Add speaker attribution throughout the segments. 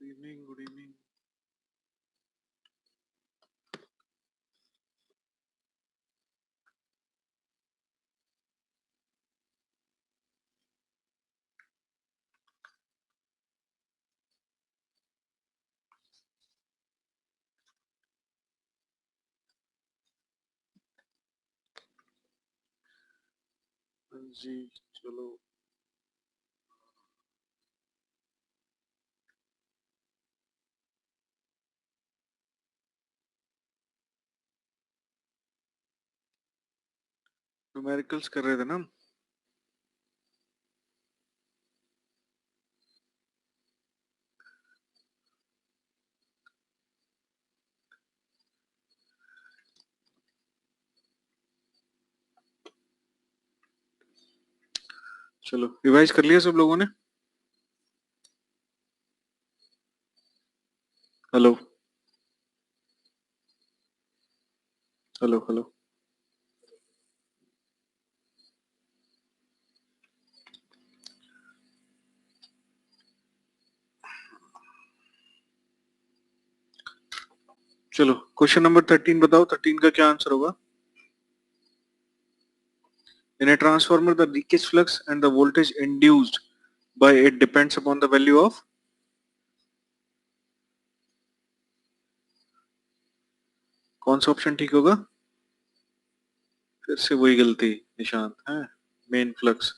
Speaker 1: Evening, good evening. हाँ जी, चलो। Numericals कर रहे थे ना हम? चलो, रिवाइज कर लिया सब लोगों ने? Hello hello hello. चलो, क्वेश्चन नंबर 13 बताओ। 13 का क्या आंसर होगा? In a transformer, the leakage flux and the voltage induced by it depends upon the value of। कौन सा ऑप्शन ठीक होगा? फिर से वही गलती निशांत है। मेन फ्लक्स,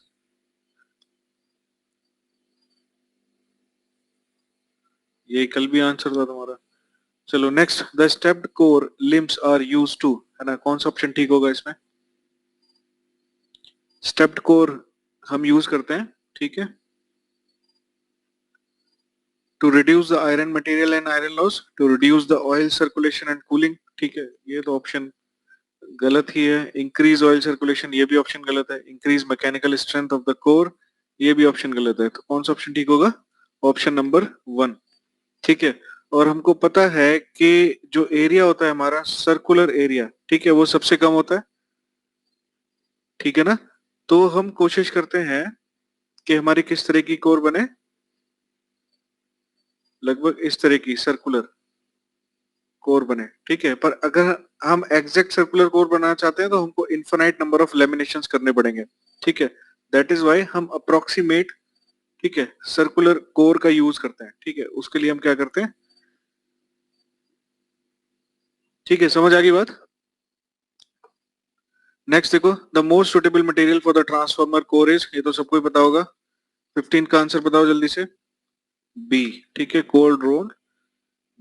Speaker 1: यही कल भी आंसर था तुम्हारा। चलो next, the stepped core limbs are used to, है ना? कौन सा ऑप्शन ठीक होगा इसमें? स्टेप्ड कोर हम यूज करते हैं, ठीक है, to reduce the iron material and iron loss, to reduce the oil circulation and cooling. ठीक है, ये तो ऑप्शन गलत ही है। इंक्रीज ऑयल सर्कुलेशन, ये भी ऑप्शन गलत है। Increase mechanical strength of the core, ये भी ऑप्शन गलत है। तो कौन सा ऑप्शन ठीक होगा? Option number 1। ठीक है। और हमको पता है कि जो एरिया होता है हमारा सर्कुलर एरिया, ठीक है, वो सबसे कम होता है। ठीक है ना? तो हम कोशिश करते हैं कि हमारी किस तरह की कोर बने, लगभग इस तरह की सर्कुलर कोर बने। ठीक है, पर अगर हम एग्जैक्ट सर्कुलर कोर बनाना चाहते हैं तो हमको इन्फिनाइट नंबर ऑफ लेमिनेशंस करने पड़ेंगे। ठीक है, दैट इज वाई हम अप्रोक्सीमेट, ठीक है, सर्कुलर कोर का यूज करते हैं। ठीक है, उसके लिए हम क्या करते हैं? ठीक है, समझ आ गई बात? नेक्स्ट देखो, the most suitable material for the transformer core is, ये तो सबको ही पता होगा। 15 का आंसर बताओ जल्दी से। बी। ठीक है, cold rolled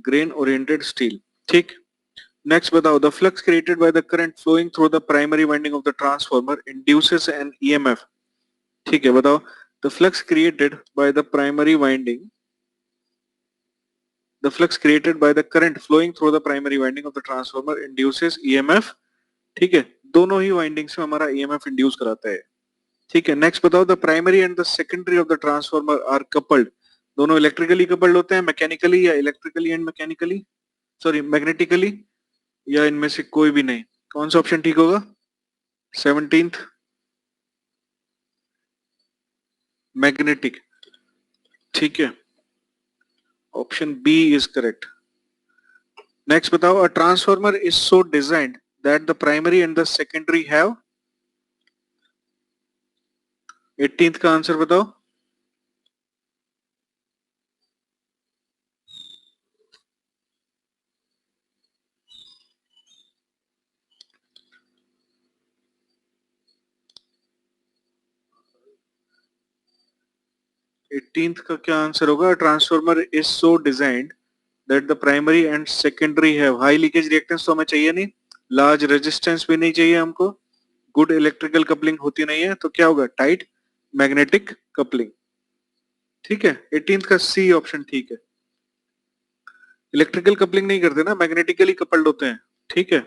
Speaker 1: grain oriented steel. ठीक। नेक्स्ट बताओ, the flux created by the current flowing through the primary winding of the transformer induces an EMF. ठीक है, बताओ। The flux created by the primary winding, the flux created by the current flowing through the primary winding of the transformer induces EMF। ठीक है, दोनों ही windings में हमारा EMF induce कराता है। ठीक है, नेक्स्ट बताओ, the primary and the secondary of the transformer are coupled. दोनों इलेक्ट्रिकली कपल्ड होते हैं, मैकेनिकली या electrically and mechanically, sorry magnetically, या इनमें से कोई भी नहीं? कौन सा ऑप्शन ठीक होगा? 17th, magnetic. ठीक है, option B is correct. Next बताओ, a transformer is so designed that the primary and the secondary have. 18th का आंसर बताओ। 18th का क्या आंसर होगा? Transformer is so designed that the primary and secondary have high leakage reactance. तो हमें चाहिए नहीं, लार्ज रेजिस्टेंस भी नहीं चाहिए हमको, गुड इलेक्ट्रिकल कपलिंग होती नहीं है, तो क्या होगा? Tight magnetic coupling. ठीक है, 18th का सी ऑप्शन ठीक है। इलेक्ट्रिकल कपलिंग नहीं करते ना, मैग्नेटिकली कपल्ड होते हैं। ठीक है,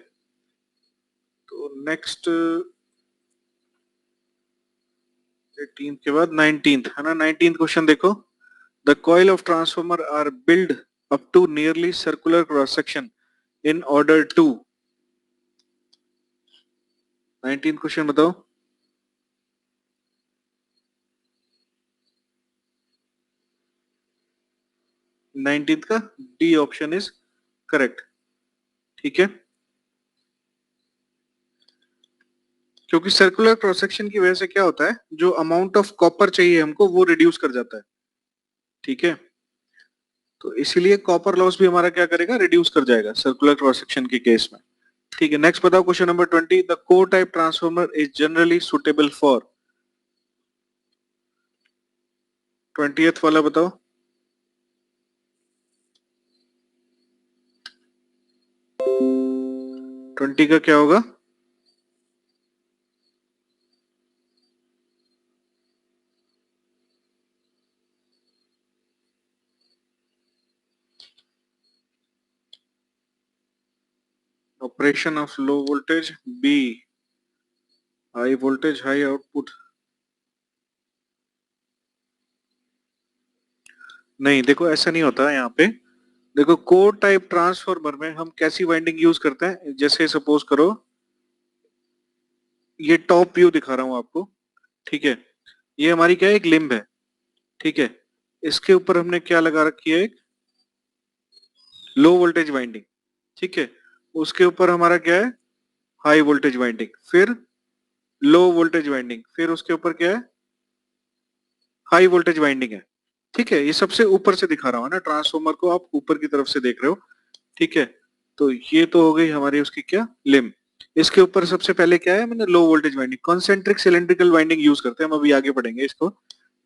Speaker 1: तो नेक्स्ट 18th के बाद 19th है ना? 19th क्वेश्चन देखो, the coil of transformer are build up to nearly circular cross section in order to। 19 question बताओ। 19th का डी ऑप्शन इज करेक्ट। ठीक है, क्योंकि सर्कुलर क्रॉस सेक्शन की वजह से क्या होता है, जो अमाउंट ऑफ कॉपर चाहिए हमको वो रिड्यूस कर जाता है। ठीक है, तो इसीलिए कॉपर लॉस भी हमारा क्या करेगा, रिड्यूस कर जाएगा सर्कुलर क्रॉस सेक्शन के केस में। ठीक है, नेक्स्ट बताओ question number 20, the core type transformer is generally suitable for. 20th वाला बताओ। 20 का क्या होगा? Operation of low voltage, B high voltage high output. नहीं, देखो ऐसा नहीं होता है यहाँ पे। देखो कोर टाइप ट्रांसफॉर्मर में हम कैसी वाइंडिंग यूज करते हैं, जैसे सपोज करो ये टॉप व्यू दिखा रहा हूं आपको। ठीक है, ये हमारी क्या है, एक लिम्ब है। ठीक है, इसके ऊपर हमने क्या लगा रखी है, एक लो वोल्टेज वाइंडिंग। ठीक है, उसके ऊपर हमारा क्या है, हाई वोल्टेज वाइंडिंग, फिर लो वोल्टेज वाइंडिंग, फिर उसके ऊपर क्या है, हाई वोल्टेज वाइंडिंग है। ठीक है, ये सबसे ऊपर से दिखा रहा हूं ना, ट्रांसफॉर्मर को आप ऊपर की तरफ से देख रहे हो। ठीक है, तो ये तो हो गई हमारी उसकी क्या, लिम्ब। इसके ऊपर सबसे पहले क्या है, मैंने low voltage winding, concentric cylindrical winding use करते हैं हम, अभी आगे पढ़ेंगे इसको।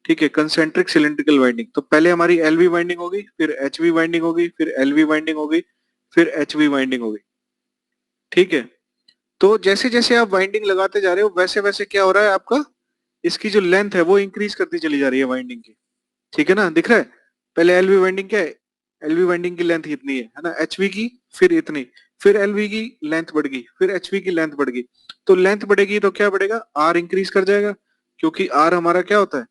Speaker 1: ठीक है, कंसेंट्रिक सिलेंड्रिकल वाइंडिंग, तो पहले हमारी एलवी वाइंडिंग होगी, फिर एचवी वाइंडिंग होगी, फिर एलवी वाइंडिंग होगी, फिर एचवी वाइंडिंग होगी। ठीक है, तो जैसे जैसे आप वाइंडिंग लगाते जा रहे हो वैसे वैसे क्या हो रहा है आपका, इसकी जो लेंथ है वो इंक्रीज करती चली जा रही है वाइंडिंग की। ठीक है ना, दिख रहा है। पहले एलवी वाइंडिंग क्या है, एलवी वाइंडिंग की लेंथ इतनी है ना, एचवी की फिर इतनी, फिर एलवी की लेंथ बढ़ गई, फिर एचवी की लेंथ बढ़ गई। तो लेंथ बढ़ेगी तो क्या बढ़ेगा, आर इंक्रीज कर जाएगा, क्योंकि आर हमारा क्या होता है,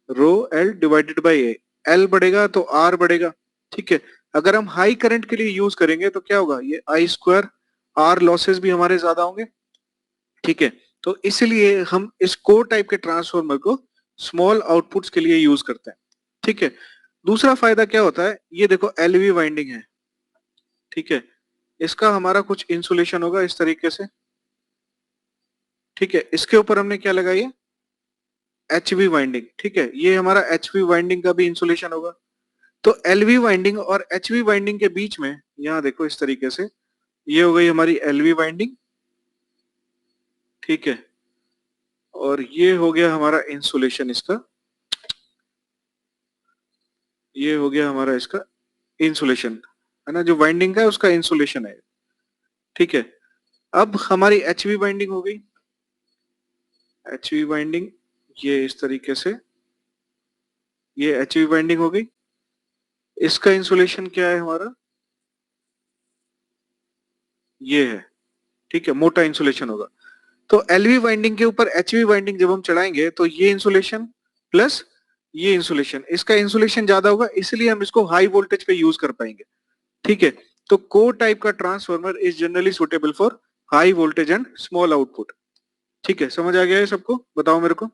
Speaker 1: rho L divided by A. L बढ़ेगा तो आर बढ़ेगा। ठीक है, अगर हम हाई करंट के लिए यूज करेंगे तो क्या होगा, ये आई स्क्वायर, आर लॉसेस भी हमारे ज्यादा होंगे। ठीक है, तो इसलिए हम इस कोर टाइप के ट्रांसफॉर्मर को स्मॉल आउटपुट्स के लिए यूज करते हैं। ठीक है, दूसरा फायदा क्या होता है, ये देखो एलवी वाइंडिंग है। ठीक है, इसका हमारा कुछ इंसुलेशन होगा इस तरीके से। ठीक है, इसके ऊपर हमने क्या लगाई है, एचवी वाइंडिंग। ठीक है, ये हमारा एचवी वाइंडिंग का भी इंसुलेशन होगा। तो एलवी वाइंडिंग और एचवी वाइंडिंग के बीच में, यहाँ देखो इस तरीके से, ये हो गई हमारी एलवी वाइंडिंग। ठीक है, और ये हो गया हमारा इंसुलेशन इसका, ये हो गया हमारा इसका इंसुलेशन, है ना, जो वाइंडिंग का है उसका इंसुलेशन है। ठीक है, अब हमारी एचवी वाइंडिंग हो गई, एचवी वाइंडिंग ये इस तरीके से, ये एचवी वाइंडिंग हो गई। इसका इंसुलेशन क्या है हमारा, ये है। ठीक है, मोटा इंसुलेशन होगा। तो एलवी वाइंडिंग के ऊपर एचवी वाइंडिंग जब हम चढ़ाएंगे तो ये इंसुलेशन प्लस ये इंसुलेशन, इसका इंसुलेशन ज्यादा होगा, इसलिए हम इसको हाई वोल्टेज पे यूज कर पाएंगे। ठीक है, तो कोर टाइप का transformer is generally suitable for high voltage and small output. ठीक है, समझ आ गया है सबको, बताओ मेरे को।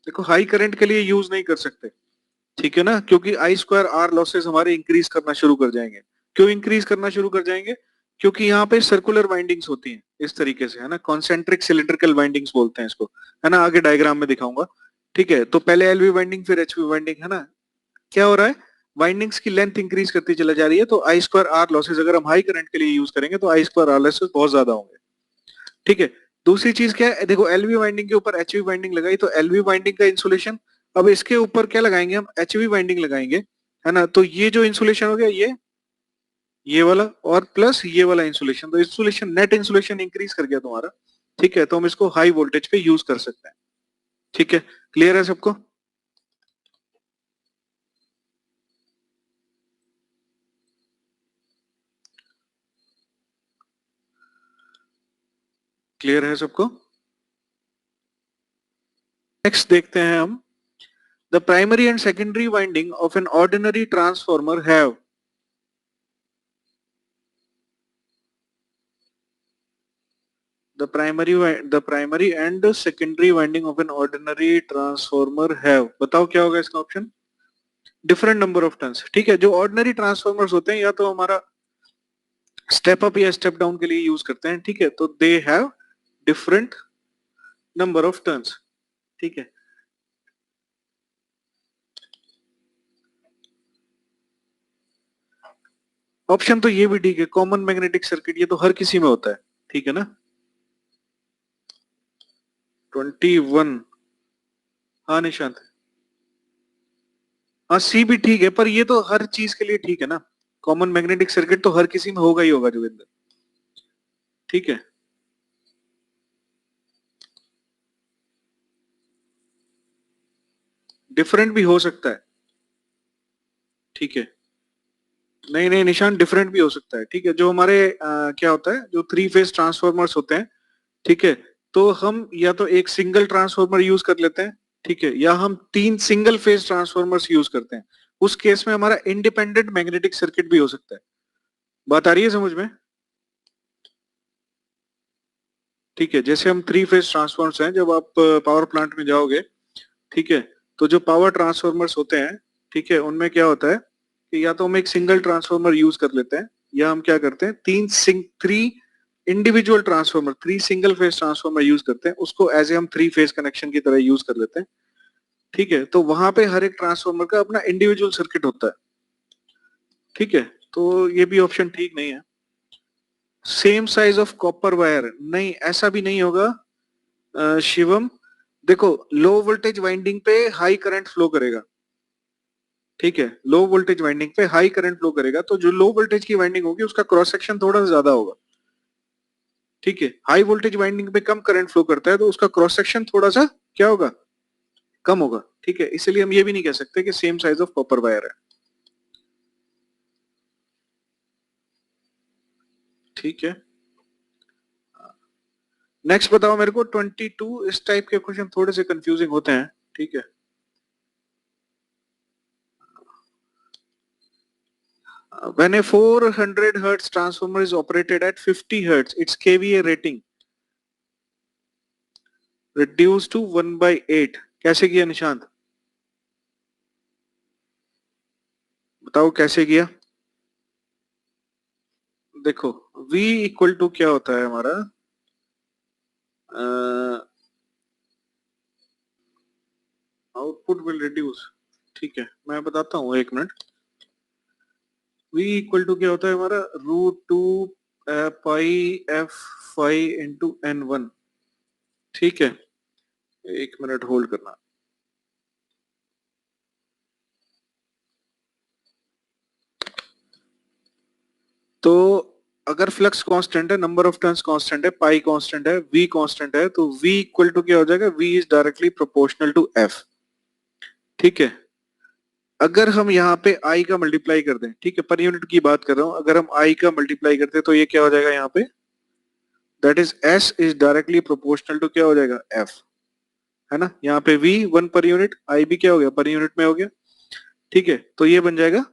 Speaker 1: देखो हाई करंट के लिए यूज नहीं कर सकते। ठीक है ना, क्योंकि आई स्क्वायर आर लॉसेस हमारे इंक्रीज करना शुरू कर जाएंगे। क्यों इंक्रीज करना शुरू कर जाएंगे, क्योंकि यहाँ पे सर्कुलर वाइंडिंग्स होती हैं इस तरीके से, है ना, कॉन्सेंट्रिक सिलिंड्रिकल वाइंडिंग्स बोलते हैं इसको, है ना, आगे डायग्राम में दिखाऊंगा। ठीक है, तो पहले एलवी वाइंडिंग फिर एचवी वाइंडिंग, है ना, क्या हो रहा है, वाइंडिंग्स की लेंथ इंक्रीज करती चला जा रही है, तो आई स्क्वायर आर लॉसेज अगर हम हाई करंट के लिए यूज करेंगे तो आई स्क्वायर आर लॉसेज बहुत ज्यादा होंगे। ठीक है, दूसरी चीज क्या है, देखो एलवी वाइंडिंग के ऊपर एचवी वाइंडिंग लगाई तो एलवी वाइंडिंग का इंसुलेशन, अब इसके ऊपर क्या लगाएंगे हम, एचवी वाइंडिंग लगाएंगे, है ना, तो ये जो इंसुलेशन हो गया ये वाला और प्लस ये वाला इंसुलेशन, तो इंसुलेशन नेट इंसुलेशन इंक्रीज कर गया तुम्हारा। ठीक है, तो हम इसको हाई वोल्टेज पे यूज कर सकते हैं। ठीक है, क्लियर है सबको। क्लियर है सबको। नेक्स्ट देखते हैं हम, the primary and secondary winding of an ordinary transformer have. the primary and the secondary winding of an ordinary transformer have, बताओ क्या होगा इसका option? Different number of turns. ठीक है, जो ऑर्डिनरी ट्रांसफॉर्मर्स होते हैं या तो हमारा स्टेप अप या स्टेप डाउन के लिए यूज करते हैं, ठीक है, तो they have different number of turns. ठीक है, ऑप्शन तो ये भी ठीक है, कॉमन मैग्नेटिक सर्किट, ये तो हर किसी में होता है, ठीक है ना। 21, हाँ निशांत, हाँ सी भी ठीक है, पर ये तो हर चीज के लिए ठीक है ना, कॉमन मैग्नेटिक सर्किट तो हर किसी में होगा ही होगा जोगिंदर, ठीक है। डिफरेंट भी हो सकता है, ठीक है, नहीं नहीं निशान, डिफरेंट भी हो सकता है, ठीक है। जो हमारे क्या होता है, जो 3 फेज ट्रांसफॉर्मर्स होते हैं, ठीक है, तो हम या तो एक सिंगल ट्रांसफॉर्मर यूज कर लेते हैं, ठीक है, या हम 3 सिंगल फेज ट्रांसफॉर्मर्स यूज करते हैं, उस केस में हमारा इंडिपेंडेंट मैग्नेटिक सर्किट भी हो सकता है। बात आ रही है समझ में? ठीक है, जैसे हम 3 फेज ट्रांसफॉर्मर्स हैं, जब आप पावर प्लांट में जाओगे, ठीक है, तो जो पावर ट्रांसफॉर्मर्स होते हैं, ठीक है, उनमें क्या होता है कि या तो हम एक सिंगल ट्रांसफॉर्मर यूज कर लेते हैं, या हम क्या करते हैं, 3 individual transformer, 3 single phase transformer use करते हैं, उसको एज ए हम 3 फेज कनेक्शन की तरह यूज कर लेते हैं, ठीक है। तो वहां पे हर एक ट्रांसफॉर्मर का अपना इंडिविजुअल सर्किट होता है, ठीक है, तो ये भी ऑप्शन ठीक नहीं है। Same size of copper wire, नहीं ऐसा भी नहीं होगा शिवम। देखो, लो वोल्टेज वाइंडिंग पे हाई करंट फ्लो करेगा, ठीक है, लो वोल्टेज वाइंडिंग पे हाई करंट फ्लो करेगा, तो जो लो वोल्टेज की वाइंडिंग होगी उसका क्रॉस सेक्शन थोड़ा सा ज्यादा होगा, ठीक है। हाई वोल्टेज वाइंडिंग पे कम करंट फ्लो करता है, तो उसका क्रॉस सेक्शन थोड़ा सा क्या होगा, कम होगा, ठीक है। इसलिए हम ये भी नहीं कह सकते कि same size of copper wire है, ठीक है। नेक्स्ट बताओ मेरे को 22, इस टाइप के क्वेश्चन थोड़े से कंफ्यूजिंग होते हैं, ठीक है। When a 400 hertz transformer is operated at 50 hertz, its kVA rating reduced to 1/8, कैसे किया निशांत, बताओ कैसे किया? देखो, V इक्वल टू क्या होता है हमारा, आउटपुट विल रिड्यूस, ठीक है, मैं बताता हूँ, एक मिनट। V इक्वल टू क्या होता है हमारा, √2 पाई f5 इंटू n1, ठीक है, एक मिनट होल्ड करना। तो अगर फ्लक्स कांस्टेंट है, नंबर ऑफ टर्न्स कांस्टेंट है, पाई कांस्टेंट है, v कांस्टेंट है, तो v इक्वल टू क्या हो जाएगा, v is directly proportional to f, ठीक है। अगर हम यहाँ पे i का मल्टीप्लाई कर दें, ठीक है, पर यूनिट की बात कर रहा हूं, अगर हम i का मल्टीप्लाई करते हैं तो ये क्या हो जाएगा यहाँ पे, that is s is directly proportional to क्या हो जाएगा, f, है ना। यहाँ पे v 1 पर यूनिट, i भी क्या हो गया, पर यूनिट में हो गया, ठीक है। तो ये बन जाएगा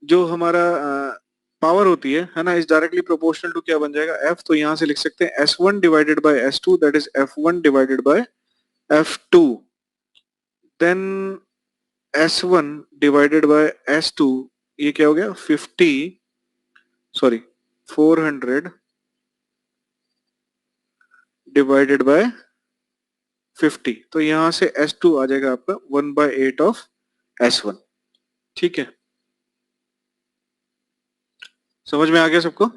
Speaker 1: जो हमारा पावर होती है ना, इज डायरेक्टली प्रोपोर्शनल टू क्या बन जाएगा, f। तो यहां से लिख सकते हैं S1 divided by S2, that is F1 divided by F2, then S1 divided by S2, ये क्या हो गया, 400 डिवाइडेड बाय 50, तो यहां से S2 आ जाएगा आपका 1/8 ऑफ S1, ठीक है। समझ में आ गया सबको?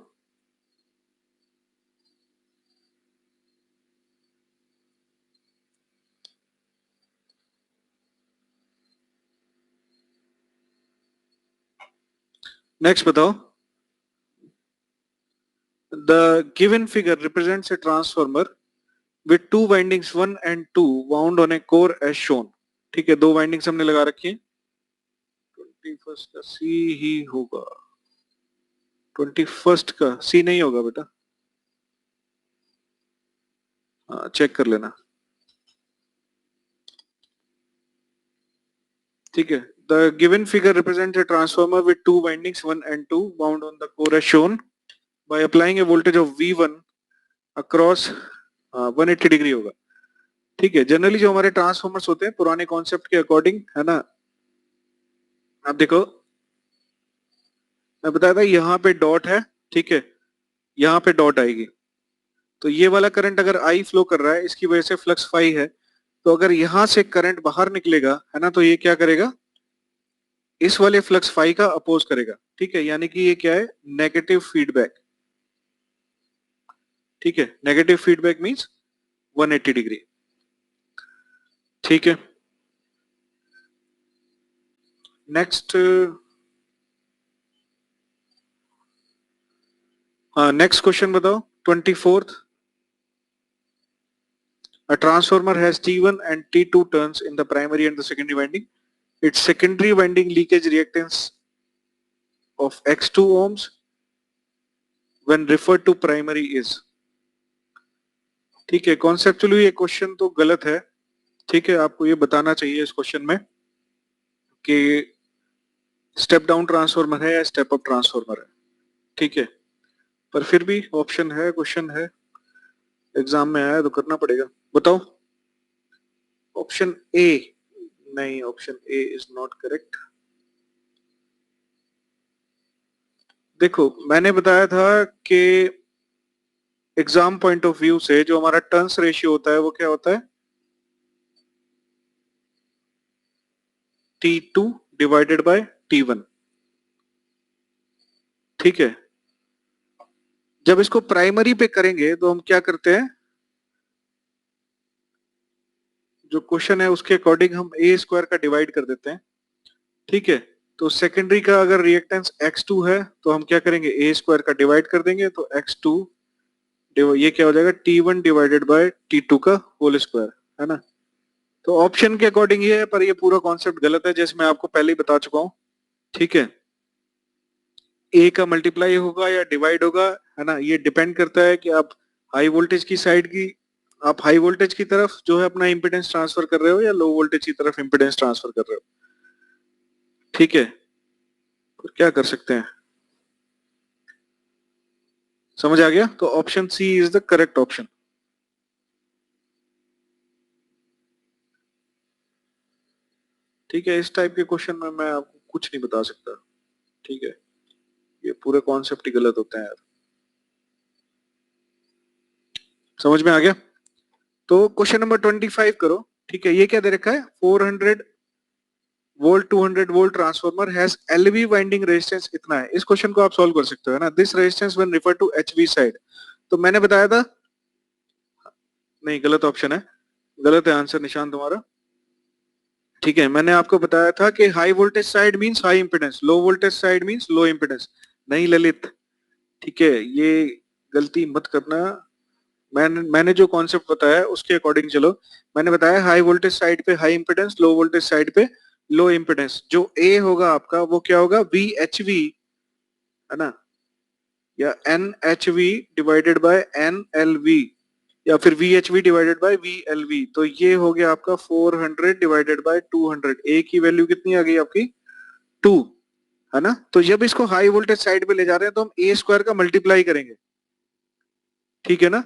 Speaker 1: नेक्स्ट बताओ, the given figure represents A transformer with two windings 1 and 2 wound on a core as shown, ठीक है, 2 वाइंडिंग्स हमने लगा रखी है। 21 का सी ही होगा, 21 का सी नहीं होगा बेटा, हाँ चेक कर लेना, ठीक है। The given figure represents a transformer with two windings 1 and 2 wound on the core as shown by applying a voltage of V1 across 180 degree होगा। ठीक है, जनरली जो हमारे ट्रांसफॉर्मर्स होते हैं पुराने कॉन्सेप्ट के अकॉर्डिंग, है ना, आप देखो मैं बताया था यहाँ पे डॉट है, ठीक है, यहाँ पे डॉट आएगी, तो ये वाला करंट अगर आई फ्लो कर रहा है इसकी वजह से फ्लक्स फाई है, तो अगर यहां से करंट बाहर निकलेगा, है ना, तो ये क्या करेगा, इस वाले फ्लक्स फाई का अपोज करेगा। ठीक है, यानी कि ये क्या है, नेगेटिव फीडबैक। ठीक है, नेगेटिव फीडबैक मींस 180 डिग्री। ठीक है, नेक्स्ट, हाँ नेक्स्ट क्वेश्चन बताओ, 24th। A transformer has T1 and T2 turns in the primary and the secondary winding. Its secondary winding leakage reactance of X2 ohms when referred to primary is। ठीक है, conceptually ये question तो गलत है। ठीक है, आपको ये बताना चाहिए इस क्वेश्चन में कि स्टेप डाउन ट्रांसफार्मर है या स्टेप अप ट्रांसफार्मर है। ठीक है, पर फिर भी ऑप्शन है, क्वेश्चन है, एग्जाम में आया तो करना पड़ेगा। बताओ, ऑप्शन ए, नहीं, option A is not correct. देखो मैंने बताया था कि एग्जाम पॉइंट ऑफ व्यू से जो हमारा टर्न्स रेशियो होता है वो क्या होता है, T2 डिवाइडेड बाय T1। ठीक है, जब इसको प्राइमरी पे करेंगे तो हम क्या करते हैं, जो क्वेश्चन है उसके अकॉर्डिंग हम ए स्क्वायर का डिवाइड कर देते हैं। ठीक है, तो सेकेंडरी का अगर रिएक्टेंस X2 है तो हम क्या करेंगे, ए स्क्वायर का डिवाइड कर देंगे, तो X2 ये क्या हो जाएगा, T1 डिवाइडेड बाय T2 का होल स्क्वायर, है ना। तो ऑप्शन के अकॉर्डिंग ये है, पर ये पूरा कॉन्सेप्ट गलत है, जैसे मैं आपको पहले ही बता चुका हूं। ठीक है, ए का मल्टीप्लाई होगा या डिवाइड होगा, है ना, ये डिपेंड करता है कि आप हाई वोल्टेज की साइड की, आप हाई वोल्टेज की तरफ जो है अपना इंपिडेंस ट्रांसफर कर रहे हो या लो वोल्टेज की तरफ इंपिडेंस ट्रांसफर कर रहे हो। ठीक है, तो क्या कर सकते हैं, समझ आ गया, तो option C is the correct option. ठीक है, इस टाइप के क्वेश्चन में मैं आपको कुछ नहीं बता सकता। ठीक है, ये पूरे कॉन्सेप्ट ही गलत होते हैं यार। समझ में आ गया, तो क्वेश्चन नंबर 25 करो। ठीक है, ये क्या दे रखा है, 400 volt 200 volt transformer has LV winding resistance इतना है। इस क्वेश्चन को आप सॉल्व कर सकते हो, है ना। This resistance when refer to HV side, तो मैंने बताया था, नहीं गलत ऑप्शन है, गलत है आंसर निशान तुम्हारा। ठीक है, मैंने आपको बताया था कि high voltage side means high impedance, low voltage side means low impedance. नहीं ललित, ठीक है, ये गलती मत करना। मैंने जो कॉन्सेप्ट बताया उसके अकॉर्डिंग चलो। मैंने बताया हाई वोल्टेज साइड पे high impedance, low voltage side पे लो इंपेडेंस। जो ए होगा आपका वो क्या होगा, वी एच वी, है ना, या N H V divided by N L V, या फिर V H V divided by V L V. तो ये हो गया आपका 400 डिवाइडेड बाय 200। ए की वैल्यू कितनी आ गई आपकी, 2, है ना। तो जब इसको हाई वोल्टेज साइड पे ले जा रहे हैं तो हम ए स्क्वायर का मल्टीप्लाई करेंगे। ठीक है ना,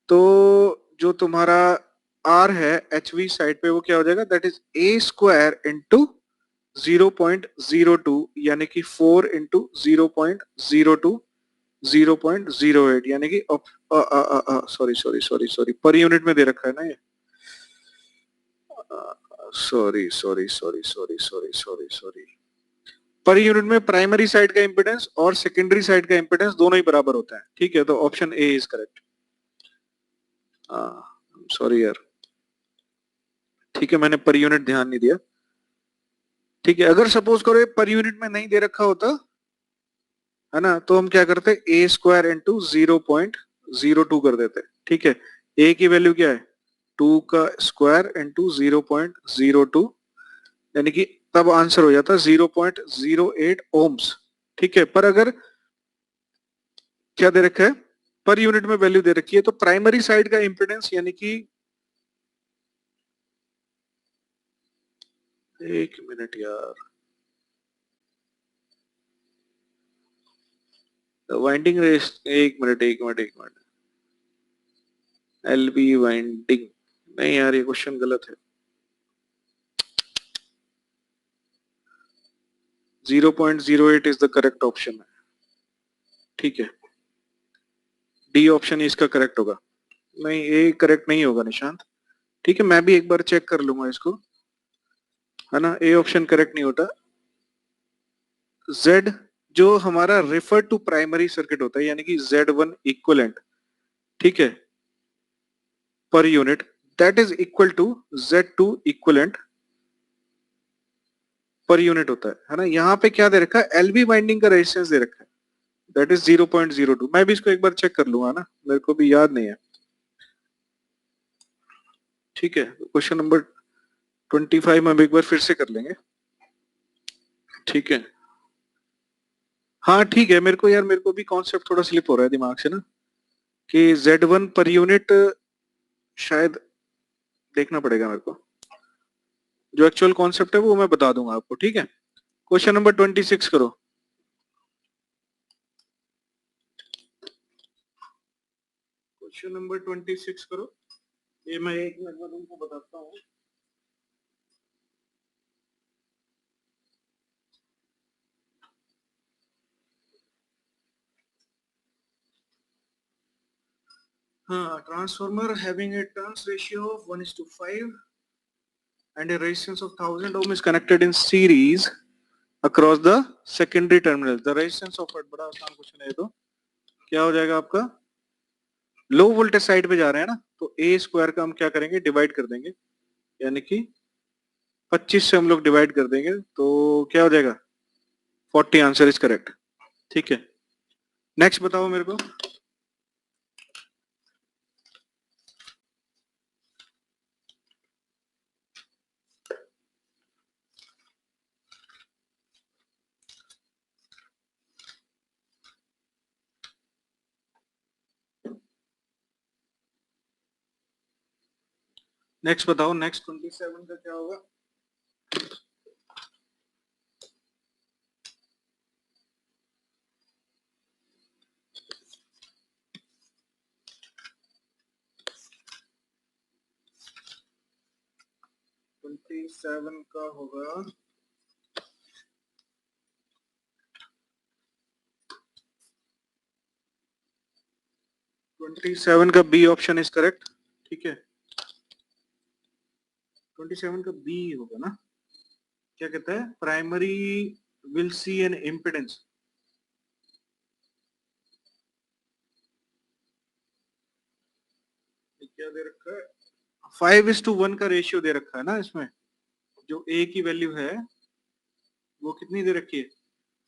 Speaker 1: तो जो तुम्हारा आर है एच वी साइड पे वो क्या हो जाएगा, that is a square into 0.02, यानी कि 4 इंटू 0.02 0.08, यानी कि सॉरी सॉरी सॉरी सॉरी, पर यूनिट में दे रखा है ना ये, sorry sorry sorry sorry sorry sorry sorry, पर यूनिट में प्राइमरी साइड का इंपेडेंस और सेकेंडरी साइड का इंपेडेंस दोनों ही बराबर होता है। ठीक है, तो option A is correct. Sorry यार, ठीक है, मैंने पर यूनिट ध्यान नहीं दिया। ठीक है, अगर सपोज करो पर यूनिट में नहीं दे रखा होता, है ना, तो हम क्या करते, ए स्क्वायर इंटू 0.02 कर देते। ठीक है, ए की वैल्यू क्या है, 2 का स्क्वायर इंटू 0.02, यानी कि तब आंसर हो जाता 0.08 ओम्स। ठीक है, पर अगर क्या दे रखा है, पर यूनिट में वैल्यू दे रखी है, तो प्राइमरी साइड का इंपेडेंस यानी कि, एक मिनट यार, वाइंडिंग रेस, एक मिनट एक मिनट एक मिनट, LV वाइंडिंग, नहीं यार ये क्वेश्चन गलत है। 0.08 इज द करेक्ट ऑप्शन है, ठीक है। डी ऑप्शन इसका करेक्ट होगा। नहीं, ए करेक्ट नहीं होगा निशांत, ठीक है। मैं भी एक बार चेक कर लूंगा इसको, है ना। ए ऑप्शन करेक्ट नहीं होता। Z जो हमारा रेफर टू प्राइमरी सर्किट होता है, यानी कि Z1 इक्वलेंट, ठीक है, per unit, that is equal to Z2 equivalent per unit होता है ना। यहाँ पे क्या दे रखा है, एलबी बाइंडिंग का रेजिस्टेंस दे रखा है, दैट इज 0.02। मैं भी इसको एक बार चेक कर लूंगा ना, मेरे को भी याद नहीं है, ठीक है। क्वेश्चन नंबर 25 में एक बार फिर से कर लेंगे, ठीक है। हाँ ठीक है, मेरे को यार, मेरे को भी कॉन्सेप्ट थोड़ा स्लिप हो रहा है दिमाग से ना, कि Z1 पर यूनिट शायद देखना पड़ेगा मेरे को। जो एक्चुअल कॉन्सेप्ट है वो मैं बता दूंगा आपको, ठीक है। क्वेश्चन नंबर 26 करो। क्वेश्चन नंबर 26 करो। ये मैं एक मिनट में तुमको बताता हूँ। हाँ, transformer having a turns ratio of 1:5 and a resistance of 1000 ohm is connected in series across the secondary terminal. The resistance of it, बड़ा आसान क्वेश्चन है ये तो। क्या हो जाएगा आपका, लो वोल्टेज साइड पे जा रहे हैं ना, तो ए स्क्वायर का हम क्या करेंगे, डिवाइड कर देंगे, यानी कि 25 से हम लोग डिवाइड कर देंगे, तो क्या हो जाएगा 40। आंसर इज करेक्ट, ठीक है। नेक्स्ट बताओ मेरे को। नेक्स्ट बताओ, नेक्स्ट 27 का क्या होगा। सेवन का होगा 27 का बी ऑप्शन इज करेक्ट, ठीक है। 27 का बी होगा ना, क्या कहता है, primary will see an impedance, क्या दे रखा है, 5:1 का रेशियो दे रखा है ना इसमें। जो ए की वैल्यू है वो कितनी दे रखी है,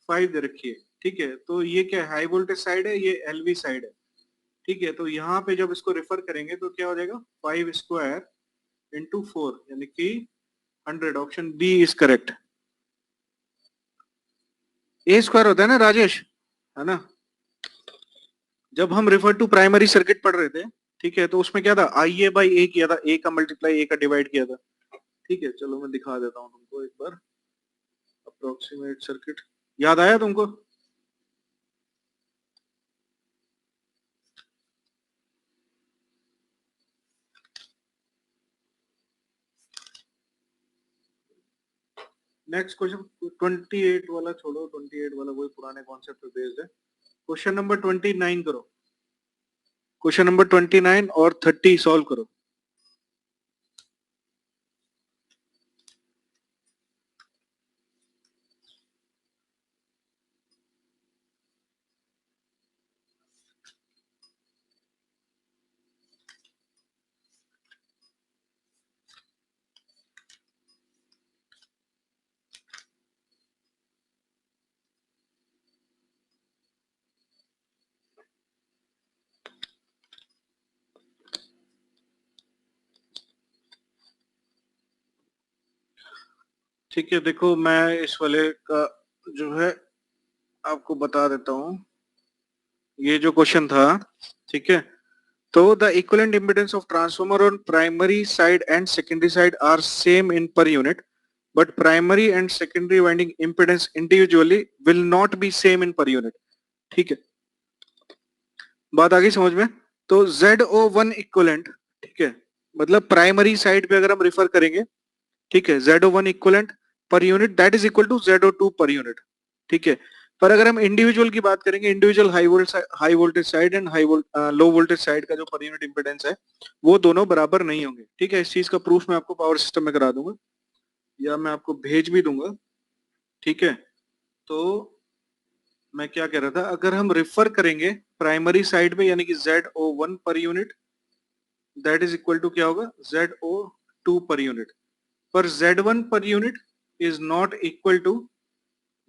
Speaker 1: 5 दे रखी है, ठीक है। तो ये क्या है, हाई वोल्टेज साइड है, ये एलवी साइड है, ठीक है। तो यहाँ पे जब इसको रेफर करेंगे तो क्या हो जाएगा, 5 स्क्वायर इंटू 4 यानी कि 100। Option B is correct. A square होता है ना राजेश, है ना। जब हम रेफर टू प्राइमरी सर्किट पढ़ रहे थे, ठीक है, तो उसमें क्या था, आई ए बाई ए किया था, ए का मल्टीप्लाई ए का डिवाइड किया था, ठीक है। चलो मैं दिखा देता हूँ तुमको एक बार, अप्रोक्सीमेट सर्किट याद आया तुमको। नेक्स्ट क्वेश्चन 28 वाला छोड़ो, 28 वाला वही पुराने कॉन्सेप्ट पे बेस्ड है। क्वेश्चन नंबर 29 करो। क्वेश्चन नंबर 29 और 30 सॉल्व करो। ठीक है, देखो मैं इस वाले का जो है आपको बता देता हूँ। ये जो क्वेश्चन था, ठीक है, तो the equivalent impedance of transformer on primary side and secondary side are same in per unit, but primary and secondary winding impedance individually will not be same in per unit, ठीक है। बात आ गई समझ में। तो ZO1 इक्वलेंट, ठीक है, मतलब प्राइमरी साइड पे अगर हम रिफर करेंगे, ठीक है, ZO1 equivalent per unit that is equal to ZO2 per unit, ठीक है। पर अगर हम इंडिविजुअल की बात करेंगे, individual high voltage side and low voltage side का जो पर यूनिट इंपेडेंस है वो दोनों बराबर नहीं होंगे, ठीक है। इस चीज का प्रूफ मैं आपको पावर सिस्टम में करा दूंगा या मैं आपको भेज भी दूंगा, ठीक है। तो मैं क्या कह रहा था, अगर हम रेफर करेंगे प्राइमरी साइड पे यानी कि ZO1 per unit that is equal to क्या होगा, ZO2 पर यूनिट, पर Z1 per unit is not equal to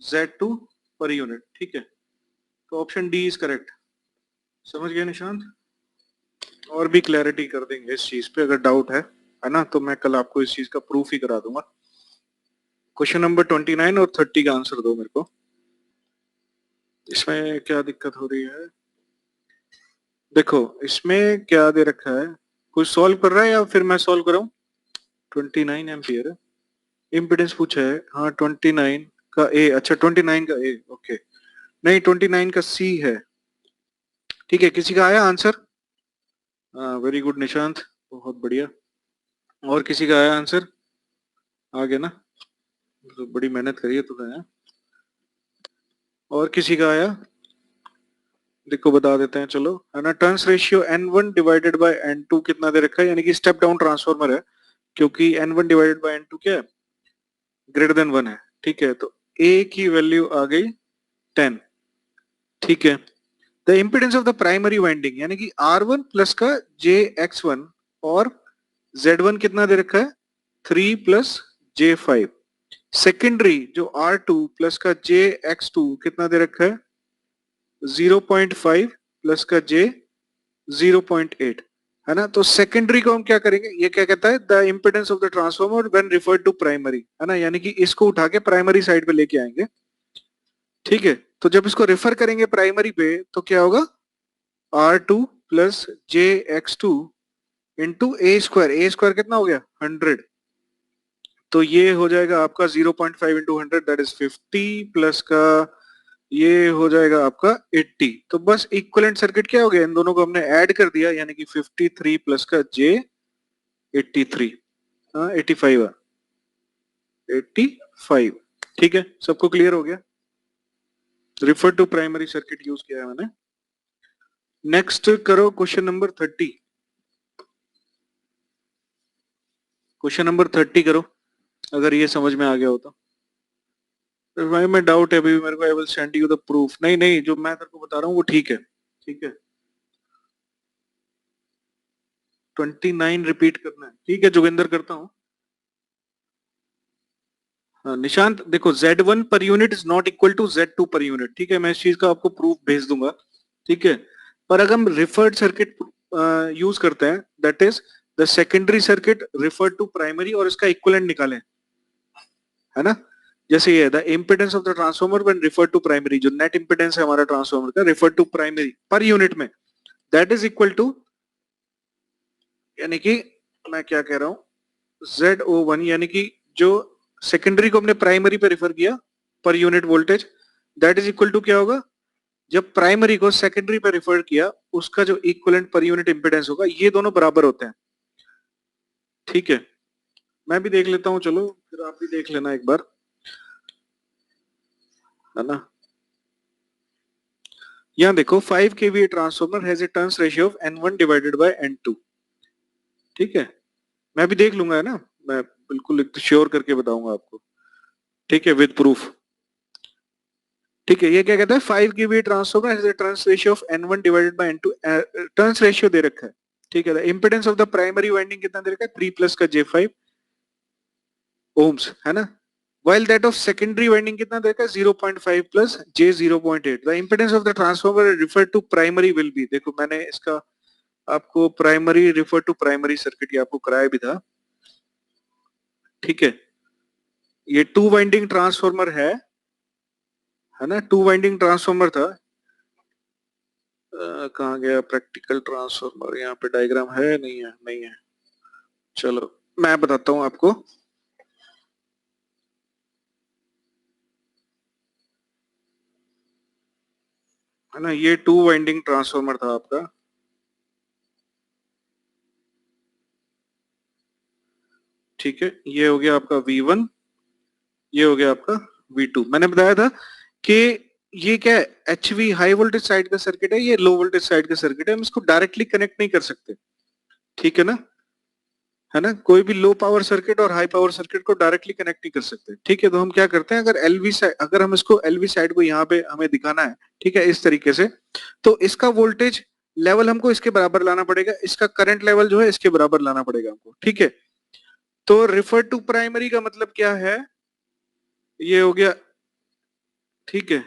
Speaker 1: Z2 per unit, ठीक है। तो ऑप्शन डी इज करेक्ट। समझ गए निशांत? और भी क्लैरिटी कर देंगे इस चीज पे, अगर डाउट है ना, तो मैं कल आपको इस चीज का प्रूफ ही करा दूंगा। क्वेश्चन नंबर 29 और 30 का आंसर दो मेरे को। इसमें क्या दिक्कत हो रही है? देखो इसमें क्या दे रखा है, कुछ सॉल्व कर रहा है या फिर मैं सॉल्व कराऊं? 29 एम्पियर इम्पिडेंस पूछा है, हाँ 29 का ए, अच्छा 29 का ए, ओके। नहीं 29 का सी है, ठीक है। किसी का आया आंसर? हाँ वेरी गुड निशांत, बहुत बढ़िया। और किसी का आया आंसर? आ गया ना, तो बड़ी मेहनत करी है तूने। और किसी का आया? देखो बता देते हैं चलो, है ना। Turns ratio N1 divided by N2 कितना दे रखा है, यानी कि स्टेप डाउन ट्रांसफॉर्मर है, क्योंकि N1 डिवाइडेड बाय N2 क्या है, ग्रेटर देन 1 है, ठीक है। तो A की वैल्यू आ गई 10, ठीक है। The impedance of the primary winding यानी कि R1 प्लस का JX1 और Z1 कितना दे रखा है, 3 प्लस J5। सेकेंडरी जो R2 प्लस का JX2 कितना दे रखा है, 0.5 प्लस का J 0.8, है ना। तो सेकेंडरी को हम क्या करेंगे, ये क्या कहता है, the impedance of the transformer when referred to primary, है ना, यानी कि इसको उठा के प्राइमरी साइड पे लेके आएंगे, ठीक है। तो जब इसको रेफर करेंगे प्राइमरी पे तो क्या होगा, R2 plus JX2 into A square कितना हो गया, 100। तो ये हो जाएगा आपका 0.5 इंटू 100 दैट इज 50 प्लस का ये हो जाएगा आपका 80। तो बस इक्विवेलेंट सर्किट क्या हो गया, इन दोनों को हमने ऐड कर दिया, यानी कि 53 प्लस का J 83, हाँ 85 है, 85, ठीक है। सबको क्लियर हो गया? Refer to primary circuit use किया है मैंने। नेक्स्ट करो क्वेश्चन नंबर 30। क्वेश्चन नंबर 30 करो, अगर ये समझ में आ गया हो तो। भाई मैं डाउट है अभी भी मेरे को, I will send you the proof. नहीं नहीं, जो मैं तेरे को बता रहा हूँ वो ठीक है, ठीक है। 29 रिपीट करना है, ठीक है जोगिंदर, करता हूँ। हाँ, निशांत देखो Z1 per unit is not equal to Z2 per unit, ठीक है। मैं इस चीज का आपको प्रूफ भेज दूंगा, ठीक है। पर अगर हम रिफर्ड सर्किट यूज करते हैं, that is the secondary circuit referred to primary और इसका इक्विवेलेंट निकालें, है ना। जैसे ये the impedance of the transformer when referred to primary, जो नेट इम्पिडेंस है हमारा ट्रांसफॉर्मर का referred to primary per unit में, दैट इज इक्वल टू, यानी कि मैं क्या कह रहा हूं, ZO1 यानी कि जो सेकेंडरी को हमने प्राइमरी पे रिफर किया per unit voltage, that is equal to क्या होगा, जब प्राइमरी को सेकेंडरी पे रिफर किया उसका जो इक्विवेलेंट पर यूनिट इंपेडेंस होगा, ये दोनों बराबर होते हैं, ठीक है। मैं भी देख लेता हूं चलो, फिर आप भी देख लेना एक बार, है ना। यहाँ देखो 5 kVA transformer has a turns ratio of N1 divided by N2, ठीक है। मैं भी देख लूंगा, है ना, मैं बिल्कुल श्योर करके बताऊंगा आपको, ठीक है, विद प्रूफ, ठीक है। ये क्या कहता है, 5 kVA transformer has a turns ratio of N1 divided by N2, turns ratio दे रखा है, ठीक है। Impedance of the primary winding कितना दे रखा है, 3 प्लस का J5 ओम्स, है ना। while that of secondary winding कितना दे रखा है, 0.5 plus J 0.8। the impedance of the transformer referred to primary will be, देखो मैंने इसका आपको primary refer to primary circuit ये आपको कराया भी था, ठीक है। ये 2 वाइंडिंग ट्रांसफॉर्मर है ना, 2 वाइंडिंग ट्रांसफॉर्मर था। कहाँ गया प्रैक्टिकल ट्रांसफॉर्मर, यहाँ पे डायग्राम है, नहीं है, नहीं है। चलो मैं बताता हूँ आपको, है ना। ये 2 वाइंडिंग ट्रांसफॉर्मर था आपका, ठीक है, ये हो गया आपका V1, ये हो गया आपका V2। मैंने बताया था कि ये क्या है, HV हाई वोल्टेज साइड का सर्किट है, ये लो वोल्टेज साइड का सर्किट है, हम इसको डायरेक्टली कनेक्ट नहीं कर सकते, ठीक है ना, है ना, कोई भी लो पावर सर्किट और हाई पावर सर्किट को डायरेक्टली कनेक्ट नहीं कर सकते, ठीक है। तो हम क्या करते हैं, अगर एलवी साइड, अगर हम इसको एलवी साइड को यहाँ पे हमें दिखाना है, ठीक है, इस तरीके से, तो इसका वोल्टेज लेवल हमको इसके बराबर लाना पड़ेगा, इसका करंट लेवल जो है इसके बराबर लाना पड़ेगा हमको, ठीक है। तो रिफर टू प्राइमरी का मतलब क्या है, ये हो गया, ठीक है,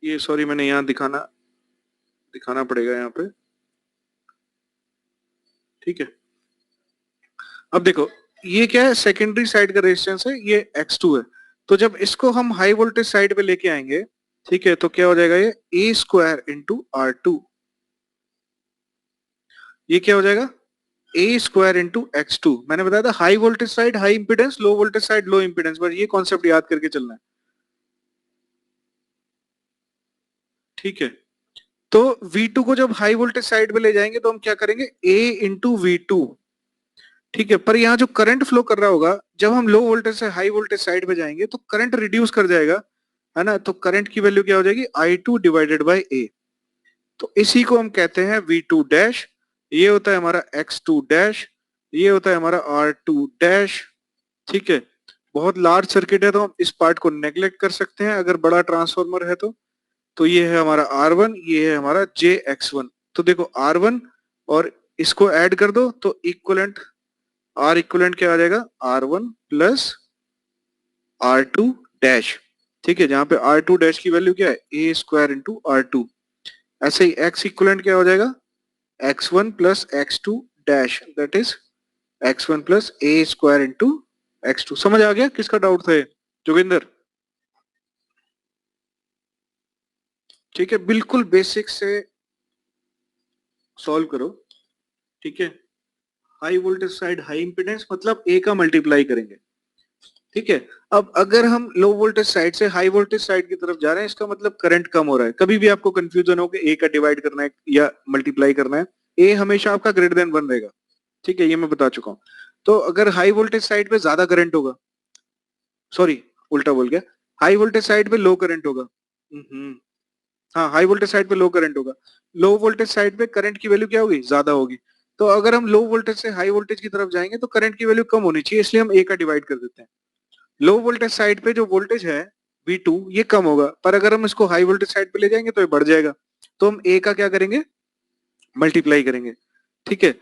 Speaker 1: ये सॉरी मैंने यहाँ दिखाना पड़ेगा यहाँ पे, ठीक है। अब देखो ये क्या है, सेकेंडरी साइड का रेजिस्टेंस है, ये X2 है। तो जब इसको हम हाई वोल्टेज साइड पे लेके आएंगे, ठीक है, तो क्या हो जाएगा, ये A स्क्वायर इंटू R2, ये क्या हो जाएगा, A स्क्वायर इंटू X2। मैंने बताया था high voltage side high impedance, low voltage side low impedance, बस ये कॉन्सेप्ट याद करके चलना है, ठीक है। तो V2 को जब हाई वोल्टेज साइड पे ले जाएंगे तो हम क्या करेंगे, A इंटू V2, ठीक है। पर यहाँ जो करंट फ्लो कर रहा होगा, जब हम लो वोल्टेज से हाई वोल्टेज साइड पे जाएंगे तो करंट रिड्यूस कर जाएगा, है ना, तो करंट की वैल्यू क्या हो जाएगी, I2 डिवाइडेड बाई A। तो इसी को हम कहते हैं V2 डैश, ये होता है हमारा X2 डैश, ये होता है हमारा R2 डैश, ठीक है। बहुत लार्ज सर्किट है तो हम इस पार्ट को नेग्लेक्ट कर सकते हैं, अगर बड़ा ट्रांसफॉर्मर है तो ये है हमारा R1, ये है हमारा JX1। तो देखो R1 और इसको ऐड कर दो तो इक्वलेंट, आर इक्वलेंट क्या आ जाएगा, R1 प्लस R2 डैश, ठीक है, जहां पे R2 डैश की वैल्यू क्या है, A स्क्वायर इंटू R2। ऐसे ही X इक्वलेंट क्या हो जाएगा, X1 plus X2 dash, that is X1 plus A square into X2। समझ आ गया, किसका डाउट था ये, जोगिंदर, ठीक है, बिल्कुल बेसिक से सॉल्व करो, ठीक है। High voltage side high impedance मतलब A का मल्टीप्लाई करेंगे, ठीक है। अब अगर हम लो वोल्टेज साइड से हाई वोल्टेज साइड की तरफ जा रहे हैं, इसका मतलब करंट कम हो रहा है। कभी भी आपको कंफ्यूजन हो कि ए का डिवाइड करना है या मल्टीप्लाई करना है, ए हमेशा आपका ग्रेटर देन 1 रहेगा, ठीक है, ये मैं बता चुका हूँ। तो अगर हाई वोल्टेज साइड पे ज्यादा करंट होगा, सॉरी उल्टा बोल गया, हाई वोल्टेज साइड पे लो करंट होगा, हाँ हाई वोल्टेज साइड पे लो करंट होगा, लो वोल्टेज साइड पे करंट की वैल्यू क्या होगी, ज्यादा होगी। तो अगर हम लो वोल्टेज से हाई वोल्टेज की तरफ जाएंगे तो करंट की वैल्यू कम होनी चाहिए, इसलिए हम ए का डिवाइड कर देते हैं। लो वोल्टेज साइड पे जो वोल्टेज है V2 ये कम होगा, पर अगर हम इसको हाई वोल्टेज साइड पे ले जाएंगे तो ये बढ़ जाएगा, तो हम A का क्या करेंगे, मल्टीप्लाई करेंगे, ठीक है।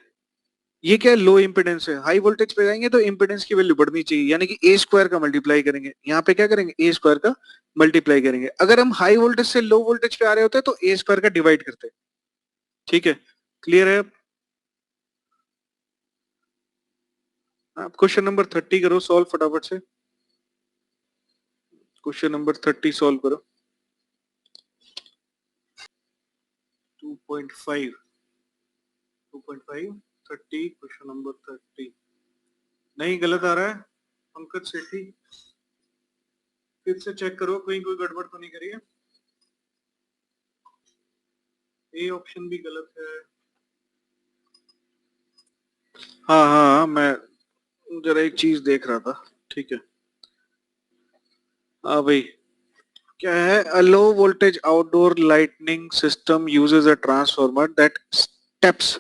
Speaker 1: ये क्या लो इंपिडेंस है, हाई वोल्टेज पे जाएंगे तो इंपिडेंस की वैल्यू बढ़नी चाहिए, यानी कि A स्क्वायर का मल्टीप्लाई करेंगे, यहाँ पे क्या करेंगे, A स्क्वायर का मल्टीप्लाई करेंगे। अगर हम हाई वोल्टेज से लो वोल्टेज पे आ रहे होते हैं तो A स्क्वायर का डिवाइड करते हैं, ठीक है, क्लियर है। आप क्वेश्चन नंबर 30 करो सॉल्व फटाफट से, क्वेश्चन नंबर 30 सॉल्व करो, 2.5 2.5 30, क्वेश्चन नंबर 30 नहीं, गलत आ रहा है पंकज सेठी, फिर से चेक करो कहीं कोई गड़बड़ तो नहीं करी है, ए ऑप्शन भी गलत है। हाँ हाँ मैं जरा एक चीज देख रहा था, ठीक है। हाँ भाई, क्या है, a low voltage outdoor lightning system uses a transformer that steps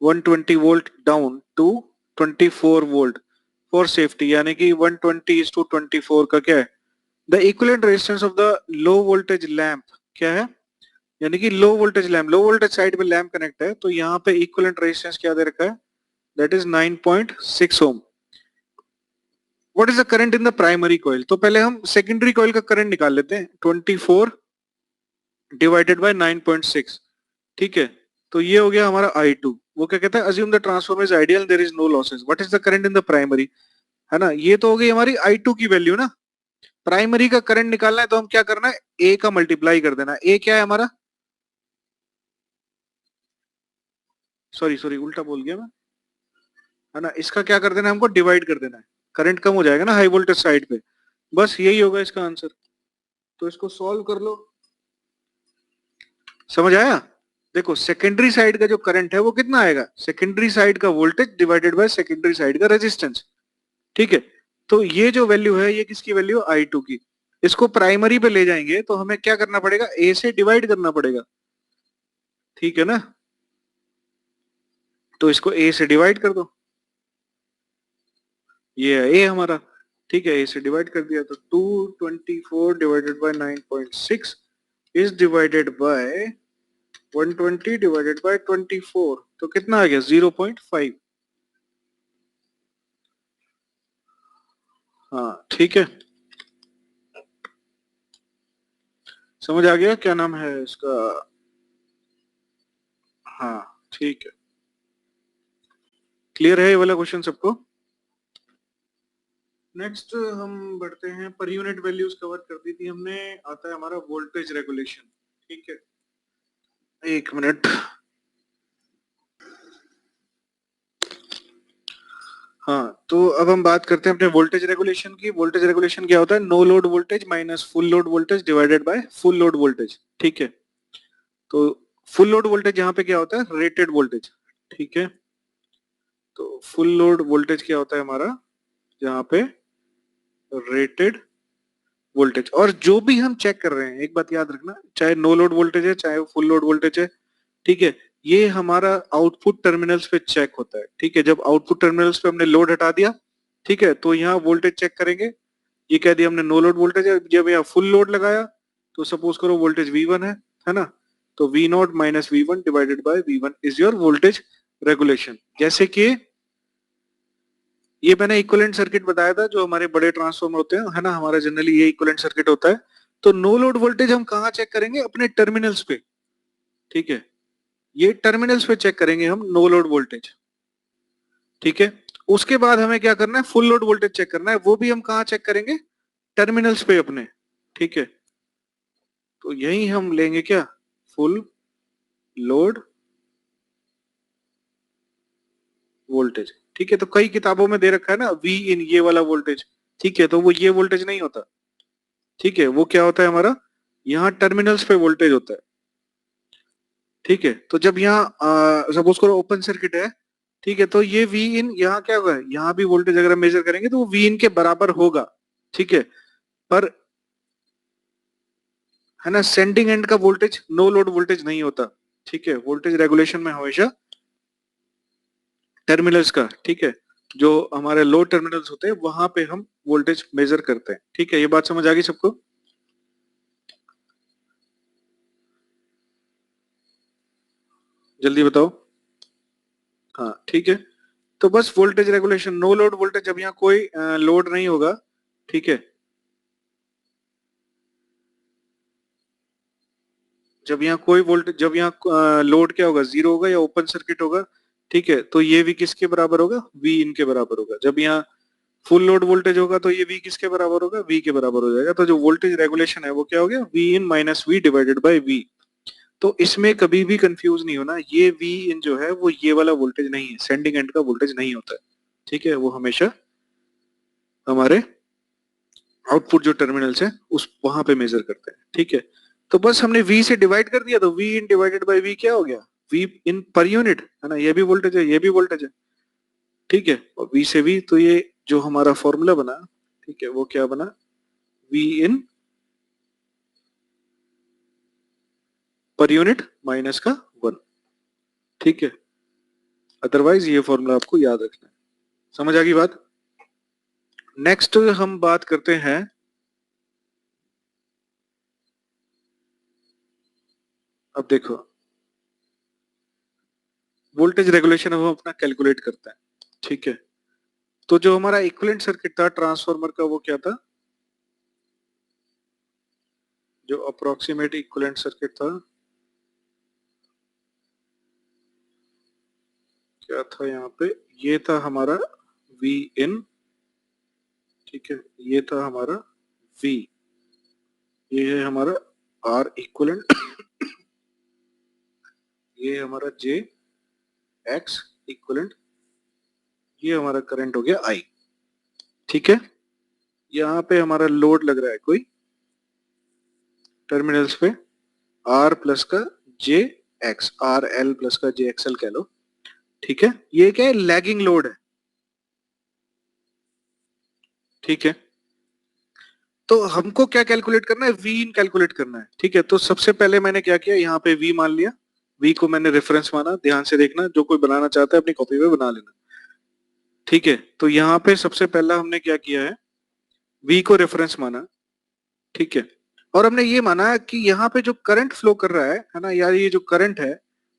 Speaker 1: 120 volt down to 24 volt for safety, यानी कि 120:24 का क्या है, the equivalent resistance of the low voltage lamp क्या है, यानी कि low voltage lamp, low voltage side पे लैंप कनेक्ट है, तो यहाँ पे इक्विवेलेंट रेजिस्टेंस क्या दे रखा है, that is 9.6 ohm. What is the current in the primary coil, तो पहले हम सेकेंडरी कॉइल का करंट निकाल लेते हैं, 24 डिवाइडेड बाय 9.6, ठीक है। तो ये हो गया हमारा I2। वो क्या कहता है, assume the transformer is ideal, there is no losses, what is the current in the primary, है ना, ये तो हो गई हमारी I2 की वैल्यू ना। प्राइमरी का करंट निकालना है तो हम क्या करना है, ए का मल्टीप्लाई कर देना है। ए क्या है हमारा, सॉरी सॉरी उल्टा बोल गया मैं, है ना, इसका क्या कर देना है, हमको डिवाइड कर देना है, करंट कम हो जाएगा ना हाई वोल्टेज साइड पे, बस यही होगा इसका आंसर। तो इसको सॉल्व कर लो, समझ आया, देखो सेकेंडरी साइड का जो करंट है वो कितना आएगा, सेकेंडरी साइड का voltage divided by secondary side का रेजिस्टेंस, ठीक है। तो ये जो वैल्यू है ये किसकी वैल्यू, I2 की। इसको प्राइमरी पे ले जाएंगे तो हमें क्या करना पड़ेगा, ए से डिवाइड करना पड़ेगा, ठीक है ना। तो इसको ए से डिवाइड कर दो, ये है ए हमारा, ठीक है। ए से डिवाइड कर दिया तो 224 divided by 9.6 is divided by 120 divided by 24, तो कितना आ गया 0.5। हाँ ठीक है, समझ आ गया क्या नाम है इसका। हाँ ठीक है, क्लियर है ये वाला क्वेश्चन सबको। नेक्स्ट हम बढ़ते हैं, पर यूनिट वैल्यूज कवर कर दी थी हमने, आता है हमारा वोल्टेज रेगुलेशन, ठीक है। एक मिनट, हाँ तो अब हम बात करते हैं अपने वोल्टेज रेगुलेशन की। वोल्टेज रेगुलेशन क्या होता है, no load voltage minus full load voltage divided by full load voltage, ठीक है। तो फुल लोड वोल्टेज यहाँ पे क्या होता है, रेटेड वोल्टेज, ठीक है। तो फुल लोड वोल्टेज क्या होता है हमारा, यहाँ पे रेटेड वोल्टेज। और जो भी हम चेक कर रहे हैं, एक बात याद रखना, चाहे नो लोड वोल्टेज है चाहे फुल लोड वोल्टेज है, ठीक है, ये हमारा आउटपुट टर्मिनल्स पे चेक होता है, ठीक है। जब आउटपुट टर्मिनल्स पे हमने लोड हटा दिया, ठीक है, तो यहाँ वोल्टेज चेक करेंगे, ये कह दिया हमने नो लोड वोल्टेज है। जब यहाँ फुल लोड लगाया तो सपोज करो वोल्टेज V1 है ना, तो V0 minus V1 divided by V1 is your voltage regulation. जैसे कि ये मैंने इक्विवेलेंट सर्किट बताया था, जो हमारे बड़े ट्रांसफार्मर होते हैं, है ना, हमारा जनरली ये इक्विवेलेंट सर्किट होता है। तो नो लोड वोल्टेज हम कहाँ चेक करेंगे, अपने टर्मिनल्स पे, ठीक है। ये टर्मिनल्स पे चेक करेंगे हम नो लोड वोल्टेज, ठीक है। उसके बाद हमें क्या करना है, फुल लोड वोल्टेज चेक करना है, वो भी हम कहाँ चेक करेंगे, टर्मिनल्स पे अपने, ठीक है। तो यही हम लेंगे क्या, फुल लोड वोल्टेज, ठीक है। तो कई किताबों में दे रखा है ना वी इन, ये वाला वोल्टेज, ठीक है, तो वो ये वोल्टेज नहीं होता, ठीक है। वो क्या होता है हमारा, यहाँ टर्मिनल्स पे वोल्टेज होता है, ठीक है। तो जब यहाँ सपोज करो ओपन सर्किट है, ठीक है, तो ये वी इन यहाँ क्या होगा, यहाँ भी वोल्टेज अगर हम मेजर करेंगे तो वो वी इन के बराबर होगा, ठीक है। पर है ना, सेंडिंग एंड का वोल्टेज नो लोड वोल्टेज नहीं होता, ठीक है। वोल्टेज रेगुलेशन में हमेशा टर्मिनल्स का, ठीक है, जो हमारे लो टर्मिनल्स होते हैं वहां पे हम वोल्टेज मेजर करते हैं, ठीक है। ये बात समझ आ गई सबको, जल्दी बताओ। हाँ ठीक है, तो बस voltage regulation, no load voltage, जब यहाँ कोई लोड नहीं होगा, ठीक है, जब यहाँ कोई वोल्टेज, जब यहाँ लोड क्या होगा, जीरो होगा या ओपन सर्किट होगा, ठीक है, तो ये भी किसके बराबर होगा, वी इन के बराबर होगा। जब यहाँ फुल लोड वोल्टेज होगा तो ये वी किसके बराबर होगा, वी के बराबर हो जाएगा। तो जो वोल्टेज रेगुलेशन है वो क्या हो गया, V in minus V divided by V. तो इसमें कभी भी कंफ्यूज नहीं होना, ये वी इन जो है वो ये वाला वोल्टेज नहीं है, सेंडिंग एंड का वोल्टेज नहीं होता है, ठीक है। वो हमेशा हमारे आउटपुट जो टर्मिनल्स है उस वहां पे मेजर करते हैं, ठीक है। तो बस हमने v से डिवाइड कर दिया, तो v in divided by v क्या हो गया, v इन पर यूनिट, है ना, ये भी वोल्टेज है ये भी वोल्टेज है, ठीक है। और v से v, तो ये जो हमारा फॉर्मूला बना, ठीक है, वो क्या बना, v इन पर यूनिट माइनस का 1, ठीक है। अदरवाइज ये फॉर्मूला आपको याद रखना है। समझ आ गई बात। नेक्स्ट हम बात करते हैं, अब देखो वोल्टेज रेगुलेशन हम अपना कैलकुलेट करते हैं, ठीक है। तो जो हमारा इक्विवेलेंट सर्किट था ट्रांसफार्मर का, वो क्या था, जो अप्रोक्सीमेट इक्विवेलेंट सर्किट था, क्या था यहाँ पे, ये था हमारा V इन, ठीक है, ये था हमारा V, ये है हमारा R इक्विवेलेंट, ये हमारा J X इक्विवेलेंट, ये हमारा करंट हो गया I, ठीक है। यहाँ पे हमारा लोड लग रहा है कोई टर्मिनल्स पे R प्लस का J x, R L plus का जे एक्सएल कह लो, ठीक है। ये क्या है, लैगिंग लोड है, ठीक है। तो हमको क्या कैलकुलेट करना है, वी इन कैलकुलेट करना है, ठीक है। तो सबसे पहले मैंने क्या किया, यहाँ पे वी मान लिया, वी को मैंने रेफरेंस माना, ध्यान से देखना, जो कोई बनाना चाहता है अपनी कॉपी में बना लेना, ठीक है। तो यहाँ पे सबसे पहला हमने क्या किया है, वी को रेफरेंस माना, ठीक है। और हमने ये माना कि यहाँ पे जो करंट फ्लो कर रहा है ना यार, ये जो करंट है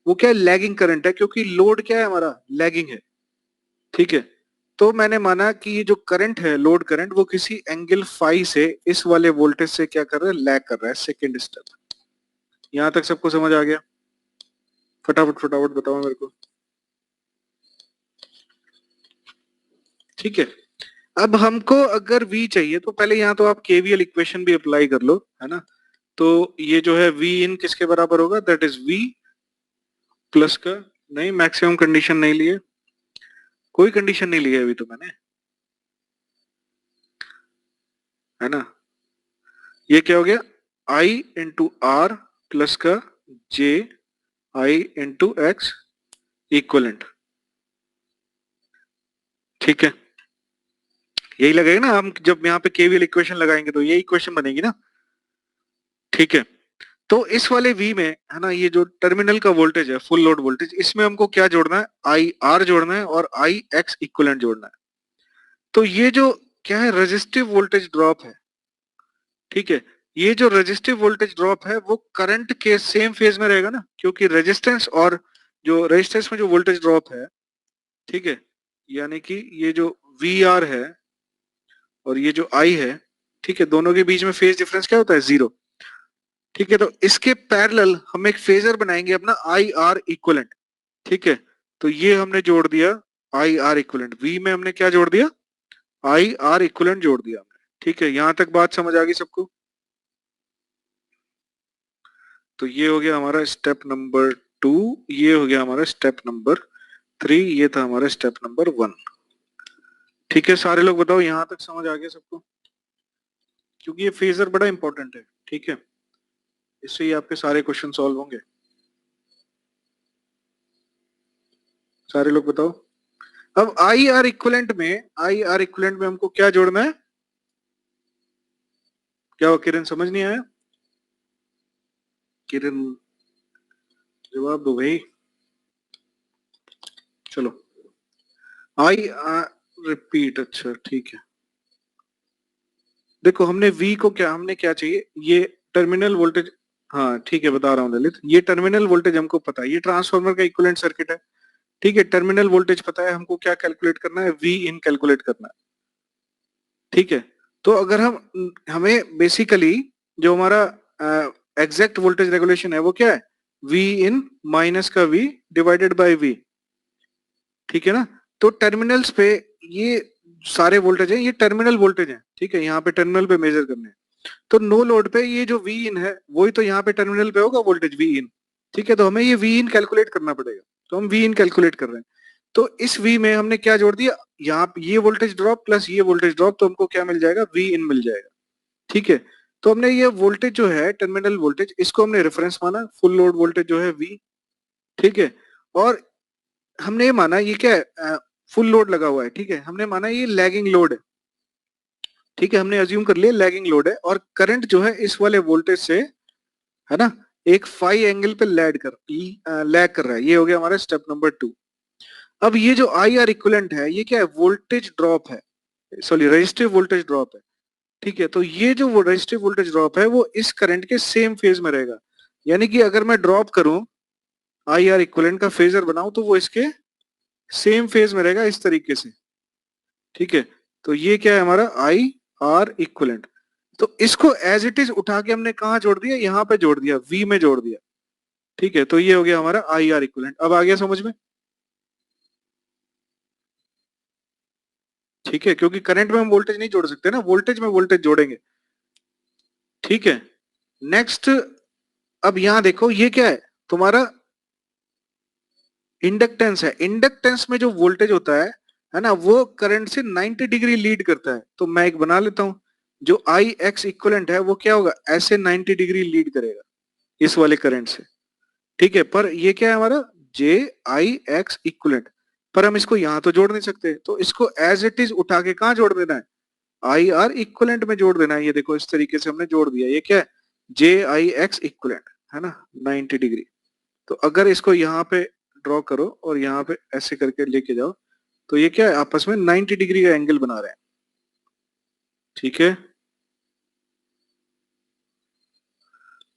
Speaker 1: वो क्या है, लैगिंग करंट है, क्योंकि लोड क्या है हमारा, लैगिंग है, ठीक है। तो मैंने माना कि ये जो करंट है, लोड करंट, वो किसी एंगल फाई से इस वाले वोल्टेज से क्या कर रहा है, लैग कर रहा है, सेकेंड स्टेप। यहां तक सबको समझ आ गया? फटाफट फटाफट बताओ मेरे को, ठीक है। अब हमको अगर V चाहिए तो पहले यहाँ तो आप केवीएल इक्वेशन भी अप्लाई कर लो, है ना। तो ये जो है V इन किसके बराबर होगा, दैट इज V प्लस का, नहीं मैक्सिमम कंडीशन नहीं लिए, कोई कंडीशन नहीं ली है अभी तो मैंने, है ना। ये क्या हो गया, I इंटू आर प्लस का J I into x equivalent, ठीक है। यही लगेगा ना, हम जब यहाँ पे केवीएल इक्वेशन लगाएंगे तो यही इक्वेशन बनेगी ना, ठीक है। तो इस वाले V में, है ना, ये जो टर्मिनल का वोल्टेज है, फुल लोड वोल्टेज, इसमें हमको क्या जोड़ना है, आई आर जोड़ना है और आई एक्स इक्वलेंट जोड़ना है। तो ये जो क्या है, रेजिस्टिव वोल्टेज ड्रॉप है, ठीक है। ये जो रेजिस्टिव वोल्टेज ड्रॉप है वो करंट के सेम फेज में रहेगा ना, क्योंकि रेजिस्टेंस और जो रेजिस्टेंस में जो वोल्टेज ड्रॉप है, ठीक है, यानी कि ये जो वी आर है और ये जो आई है, ठीक है, दोनों के बीच में फेज डिफरेंस क्या होता है, जीरो, ठीक है। तो इसके पैरेलल हम एक फेजर बनाएंगे अपना आई आर इक्वलेंट, ठीक है। तो ये हमने जोड़ दिया आई आर इक्वलेंट, वी में हमने क्या जोड़ दिया, आई आर इक्वलेंट जोड़ दिया हमने, ठीक है। यहां तक बात समझ आ गई सबको? तो ये हो गया हमारा स्टेप नंबर 2, ये हो गया हमारा स्टेप नंबर 3, ये था हमारा स्टेप नंबर 1, ठीक है। सारे लोग बताओ यहां तक समझ आ गया सबको? क्योंकि ये फेजर बड़ा इंपॉर्टेंट है, ठीक है, इससे ही आपके सारे क्वेश्चन सॉल्व होंगे। सारे लोग बताओ। अब आई आर इक्वलेंट में, आई आर इक्वलेंट में हमको क्या जोड़ना है, क्या वो किरण समझ नहीं आया? किरण जवाब दो भाई, चलो। आई आर रिपीट, अच्छा ठीक है। देखो हमने V को क्या, हमने क्या चाहिए, ये टर्मिनल वोल्टेज, हाँ ठीक है बता रहा हूँ ललित, ये टर्मिनल वोल्टेज हमको पता है, ये ट्रांसफार्मर का इक्विवेलेंट सर्किट है, ठीक है। टर्मिनल वोल्टेज पता है, हमको क्या कैलकुलेट करना है, V इन कैलकुलेट करना है, ठीक है। तो अगर हम, हमें बेसिकली जो हमारा एग्जैक्ट वोल्टेज रेगुलेशन है वो क्या है, V इन माइनस का V डिवाइडेड बाय V, ठीक है ना। तो टर्मिनल्स पे ये सारे वोल्टेज है, ये टर्मिनल वोल्टेज है, ठीक है, यहाँ पे टर्मिनल पे मेजर करने हैं। तो नो लोड पे ये जो वी इन है वही तो यहाँ पे टर्मिनल पे होगा वोल्टेज वी इन, ठीक है। तो हमें ये वी इन कैलकुलेट करना पड़ेगा, तो हम वी इन कैलकुलेट कर रहे हैं। तो इस वी में हमने क्या जोड़ दिया, यहाँ पे ये वोल्टेज ड्रॉप प्लस ये वोल्टेज ड्रॉप, तो हमको क्या मिल जाएगा, वी इन मिल जाएगा, ठीक है। तो हमने ये वोल्टेज जो है टर्मिनल वोल्टेज, इसको हमने रेफरेंस माना, फुल लोड वोल्टेज जो है वी, ठीक है। और हमने ये माना ये क्या है, फुल लोड लगा हुआ है, ठीक है। हमने माना ये लैगिंग लोड है, ठीक है, हमने अज्यूम कर लिया लैगिंग लोड है, और करंट जो है इस वाले वोल्टेज से, है ना, एक फाई एंगल पे लैग कर रहा है। ये हो गया हमारा स्टेप नंबर 2। अब ये जो आई आर इक्विवेलेंट है ये क्या है, वोल्टेज ड्रॉप है, सॉरी रेजिस्टिव वोल्टेज ड्रॉप है, ठीक है। तो ये जो वो रेजिस्टिव वोल्टेज ड्रॉप है वो इस करंट के सेम फेज में रहेगा, यानी कि अगर मैं ड्रॉप करूं, आई आर इक्विवेलेंट का फेजर बनाऊं, तो वो इसके सेम फेज में रहेगा इस तरीके से, ठीक है। तो ये क्या है हमारा आई आर इक्विवेलेंट। तो इसको एज इट इज उठा के हमने कहा जोड़ दिया, यहाँ पे जोड़ दिया, वी में जोड़ दिया, ठीक है। तो ये हो गया हमारा आई आर इक्विवेलेंट। अब आ गया समझ में? ठीक है, क्योंकि करंट में हम वोल्टेज नहीं जोड़ सकते ना, वोल्टेज में वोल्टेज जोड़ेंगे, ठीक है। नेक्स्ट, अब यहां देखो ये क्या है तुम्हारा, इंडक्टेंस है। इंडक्टेंस में जो वोल्टेज होता है ना, वो करंट से 90 डिग्री लीड करता है। तो मैं एक बना लेता हूं, जो आई एक्स इक्वलेंट है वो क्या होगा, ऐसे 90 डिग्री लीड करेगा इस वाले करंट से, ठीक है, पर ये क्या है हमारा जे आई एक्स इक्वलेंट, पर हम इसको यहां तो जोड़ नहीं सकते, तो इसको एज इट इज उठा के कहाँ जोड़ देना है, आई आर इक्वलेंट में जोड़ देना है। ये देखो इस तरीके से हमने जोड़ दिया, ये क्या है जे आई एक्स इक्वलेंट है ना 90 डिग्री। तो अगर इसको यहाँ पे ड्रॉ करो और यहाँ पे ऐसे करके लेके जाओ, तो ये क्या है आपस में 90 डिग्री का एंगल बना रहे हैं। ठीक है,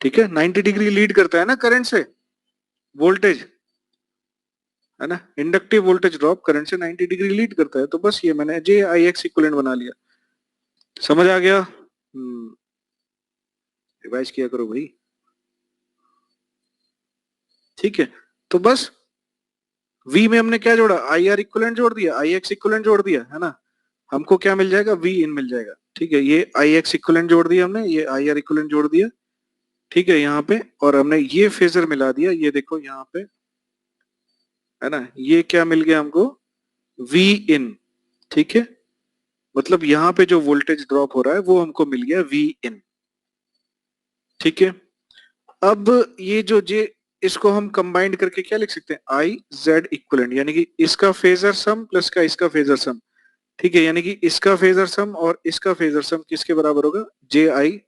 Speaker 1: ठीक है, 90 डिग्री लीड करता है ना करंट से वोल्टेज, है ना, इंडक्टिव वोल्टेज ड्रॉप करंट से 90 डिग्री लीड करता है। तो बस ये मैंने जे आई एक्स इक्वलेंट बना लिया। समझ आ गया? रिवाइज किया करो भाई। ठीक है, तो बस V में हमने क्या जोड़ा, आई आर इक्वलेंट जोड़ दिया, आई एक्स इक्वलेंट जोड़ दिया, है ना, हमको क्या मिल जाएगा, V इन मिल जाएगा। ठीक है, ये आई एक्स इक्वलेंट जोड़ दिया हमने, ये आई आर इक्वलेंट जोड़ दिया। ठीक है, यहाँ पे और हमने ये फेजर मिला दिया, ये देखो यहाँ पे, है ना, ये क्या मिल गया हमको, V इन। ठीक है, मतलब यहाँ पे जो वोल्टेज ड्रॉप हो रहा है वो हमको मिल गया V इन। ठीक है, अब ये जो जे, इसको हम कंबाइंड करके क्या लिख सकते हैं, आई जेड इक्वलेंट, यानी कि इसका फेजर सम प्लस का इसका फेजर सम। ठीक है, यानी कि इसका फेजर सम और इसका फेजर सम किसके बराबर होगा, जे आई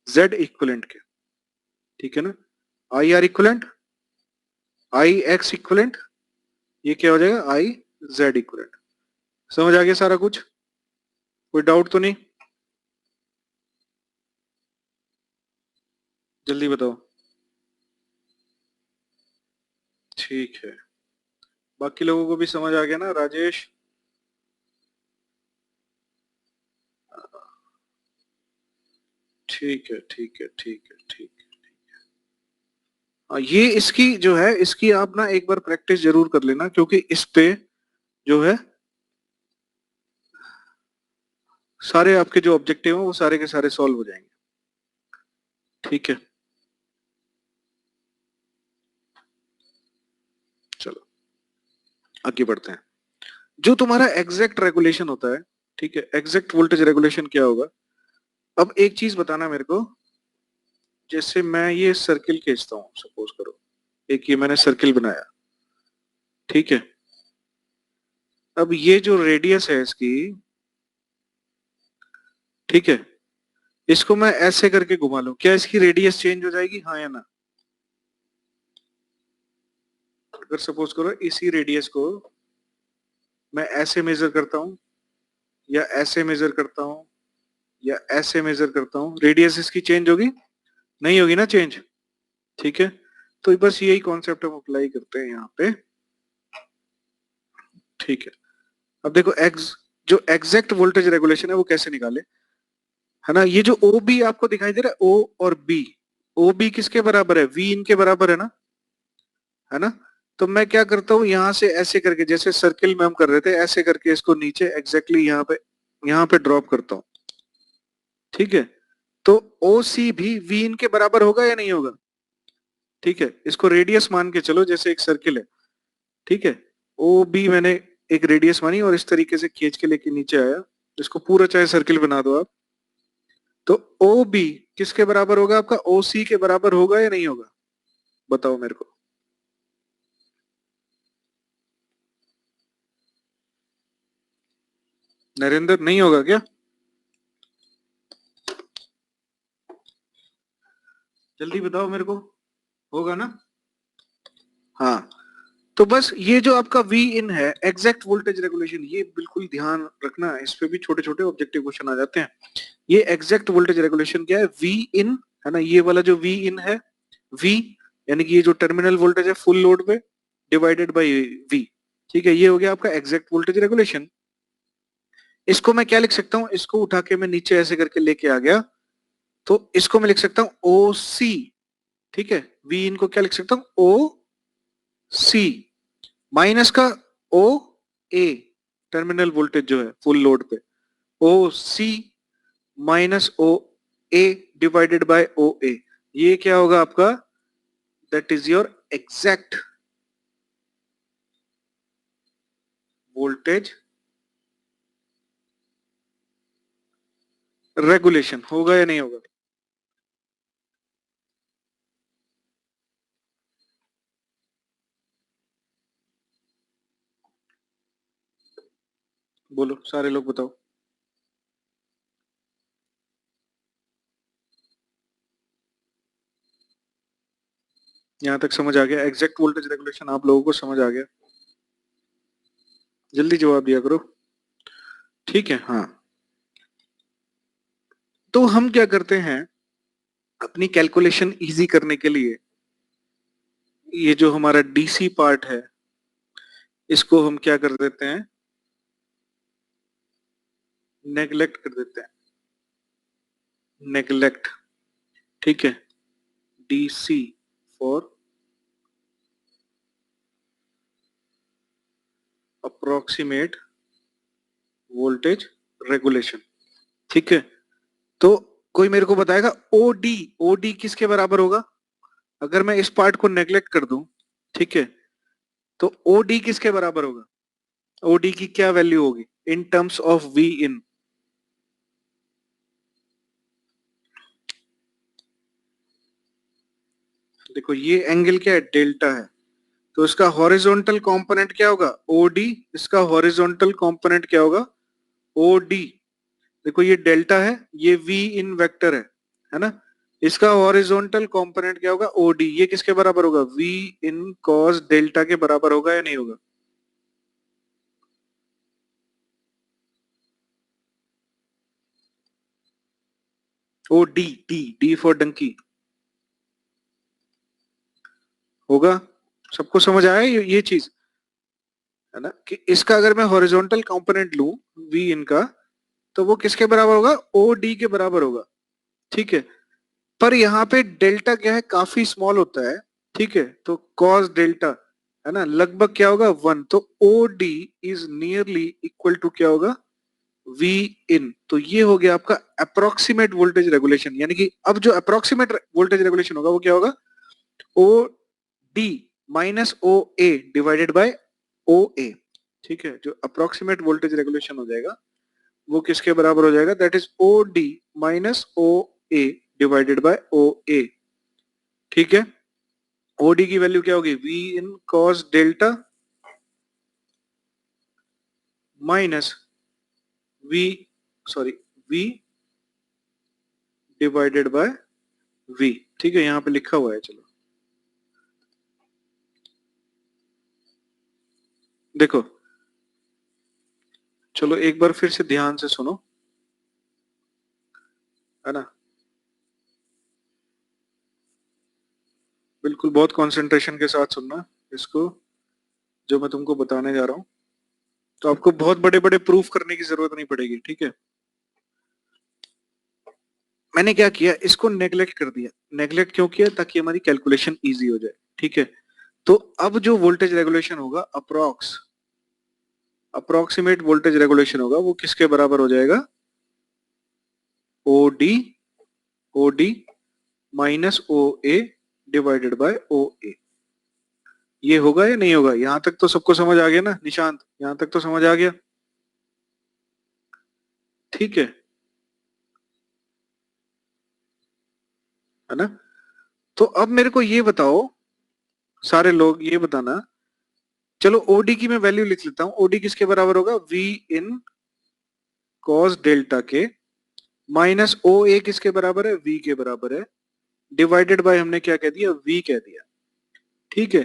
Speaker 1: जेड इक्वलेंट के। ठीक है ना, I R equivalent, I X equivalent, ये क्या हो जाएगा, आई जेड इक्वलेंट। समझ आ गया सारा कुछ, कोई डाउट तो नहीं? जल्दी बताओ। ठीक है, बाकी लोगों को भी समझ आ गया ना, राजेश? ठीक है, ठीक है, ठीक है, ठीक है। ये इसकी जो है, इसकी आप ना एक बार प्रैक्टिस जरूर कर लेना, क्योंकि इस पे जो है सारे आपके जो ऑब्जेक्टिव हैं वो सारे के सारे सॉल्व हो जाएंगे। ठीक है, चलो आगे बढ़ते हैं। जो तुम्हारा एग्जैक्ट रेगुलेशन होता है, ठीक है, एग्जैक्ट वोल्टेज रेगुलेशन क्या होगा। अब एक चीज बताना मेरे को, जैसे मैं ये सर्किल खींचता हूँ, सपोज करो एक ये मैंने सर्किल बनाया। ठीक है, अब ये जो रेडियस है इसकी, ठीक है, इसको मैं ऐसे करके घुमा लूं, क्या इसकी रेडियस चेंज हो जाएगी, हाँ या ना? अगर सपोज करो इसी रेडियस को मैं ऐसे मेजर करता हूं, या ऐसे मेजर करता हूं, या ऐसे मेजर करता हूं, रेडियस इसकी चेंज होगी? नहीं होगी ना चेंज। ठीक है, तो बस यही कॉन्सेप्ट हम अप्लाई करते हैं यहाँ पे। ठीक है, अब देखो जो एग्जैक्ट वोल्टेज रेगुलेशन है वो कैसे निकाले, है ना, ये जो ओ बी आपको दिखाई दे रहा है, ओ और बी, ओ बी किसके बराबर है, वी इनके बराबर है ना, है ना। तो मैं क्या करता हूँ, यहाँ से ऐसे करके, जैसे सर्किल में हम कर रहे थे, ऐसे करके इसको नीचे एग्जैक्टली यहाँ पे ड्रॉप करता हूँ। ठीक है, तो ओ सी भी वी इनके बराबर होगा या नहीं होगा? ठीक है, इसको रेडियस मान के चलो, जैसे एक सर्किल है। ठीक है, ओ बी मैंने एक रेडियस मानी और इस तरीके से खींच के लेके नीचे आया, इसको पूरा चाहे सर्किल बना दो आप। तो ओ बी किसके बराबर होगा आपका, ओ सी के बराबर होगा या नहीं होगा, बताओ मेरे को। नरेंद्र, नहीं होगा क्या? जल्दी बताओ मेरे को, होगा ना? हाँ, तो बस ये जो आपका V इन है, एग्जैक्ट वोल्टेज रेगुलेशन, ये बिल्कुल ध्यान रखना, इस पे भी छोटे छोटे ऑब्जेक्टिव क्वेश्चन आ जाते हैं। ये एग्जैक्ट वोल्टेज रेगुलेशन क्या है, V इन, है ना, ये वाला जो V इन है, V यानी कि ये जो टर्मिनल वोल्टेज है फुल लोड पे, डिवाइडेड बाई V। ठीक है, ये हो गया आपका एग्जैक्ट वोल्टेज रेगुलेशन। इसको मैं क्या लिख सकता हूँ, इसको उठा के मैं नीचे ऐसे करके लेके आ गया, तो इसको मैं लिख सकता हूँ ओ सी। ठीक है, V इन को क्या लिख सकता हूँ, ओ सी माइनस का ओ ए, टर्मिनल वोल्टेज जो है फुल लोड पे, O C minus O A divided by O A, ये क्या होगा आपका, that is your exact voltage regulation. होगा या नहीं होगा? बोलो सारे लोग बताओ। यहाँ तक समझ आ गया? एग्जैक्ट वोल्टेज रेगुलेशन आप लोगों को समझ आ गया? जल्दी जवाब दिया करो। ठीक है, हाँ। तो हम क्या करते हैं अपनी कैलकुलेशन इजी करने के लिए, ये जो हमारा डीसी पार्ट है इसको हम क्या कर देते हैं, नेग्लेक्ट कर देते हैं। नेग्लेक्ट, ठीक है। DC for approximate voltage regulation, ठीक है। तो कोई मेरे को बताएगा ओडी, ओडी किसके बराबर होगा? अगर मैं इस पार्ट को नेग्लेक्ट कर दूं, ठीक है, तो ओडी किसके बराबर होगा? ओडी की क्या वैल्यू होगी इन टर्म्स ऑफ वी इन? देखो ये एंगल क्या है, डेल्टा है, तो इसका हॉरिजॉन्टल कंपोनेंट क्या होगा? ओडी। इसका हॉरिजॉन्टल कंपोनेंट क्या होगा? ओडी। देखो ये डेल्टा है, ये वी इन वेक्टर है ना? इसका हॉरिजॉन्टल कंपोनेंट क्या होगा? ओडी। ये किसके बराबर होगा? वी इन कॉस डेल्टा के बराबर होगा या नहीं होगा? O D, D D for donkey, होगा? सबको समझ आया ये चीज, है ना? कि इसका अगर मैं हॉरिजॉन्टल कंपोनेंट लूं वी इनका, तो वो किसके बराबर होगा? ओ डी के बराबर होगा, ठीक है। पर यहाँ पे डेल्टा क्या है, काफी स्मॉल होता है, ठीक है। तो कॉस डेल्टा है ना, लगभग क्या होगा? 1। तो O D is nearly equal to क्या होगा? V in. तो ये हो गया आपका अप्रोक्सीमेट वोल्टेज रेगुलेशन, यानी कि अब जो अप्रोक्सीमेट वोल्टेज रेगुलेशन होगा वो क्या होगा? O D minus O A divided by O A, ठीक है। जो अप्रोक्सीमेट वोल्टेज रेगुलेशन हो जाएगा वो किसके बराबर हो जाएगा? That is O D minus O A divided by O A, ठीक है। ओडी की वैल्यू क्या होगी? V in cos delta minus V, sorry, V divided by V, ठीक है। यहाँ पे लिखा हुआ है, चलो देखो, चलो एक बार फिर से ध्यान से सुनो, है ना? बिल्कुल बहुत कंसंट्रेशन के साथ सुनना इसको, जो मैं तुमको बताने जा रहा हूँ। तो आपको बहुत बड़े बड़े प्रूफ करने की जरूरत नहीं पड़ेगी, ठीक है। मैंने क्या किया, इसको नेग्लेक्ट कर दिया। नेग्लेक्ट क्यों किया? ताकि हमारी कैलकुलेशन इजी हो जाए, ठीक है। तो अब जो वोल्टेज रेगुलेशन होगा, अप्रोक्सीमेट वोल्टेज रेगुलेशन होगा, वो किसके बराबर हो जाएगा? O D, O D minus O A divided by O A. ये होगा या नहीं होगा? यहां तक तो सबको समझ आ गया ना निशांत? यहां तक तो समझ आ गया, ठीक है ना? तो अब मेरे को ये बताओ, सारे लोग ये बताना, चलो ओडी की मैं वैल्यू लिख लेता हूं। ओडी किसके बराबर होगा? वी इन कॉस डेल्टा के माइनस ओ ए किसके बराबर है? वी के बराबर है, डिवाइडेड बाय हमने क्या कह दिया? वी कह दिया, ठीक है।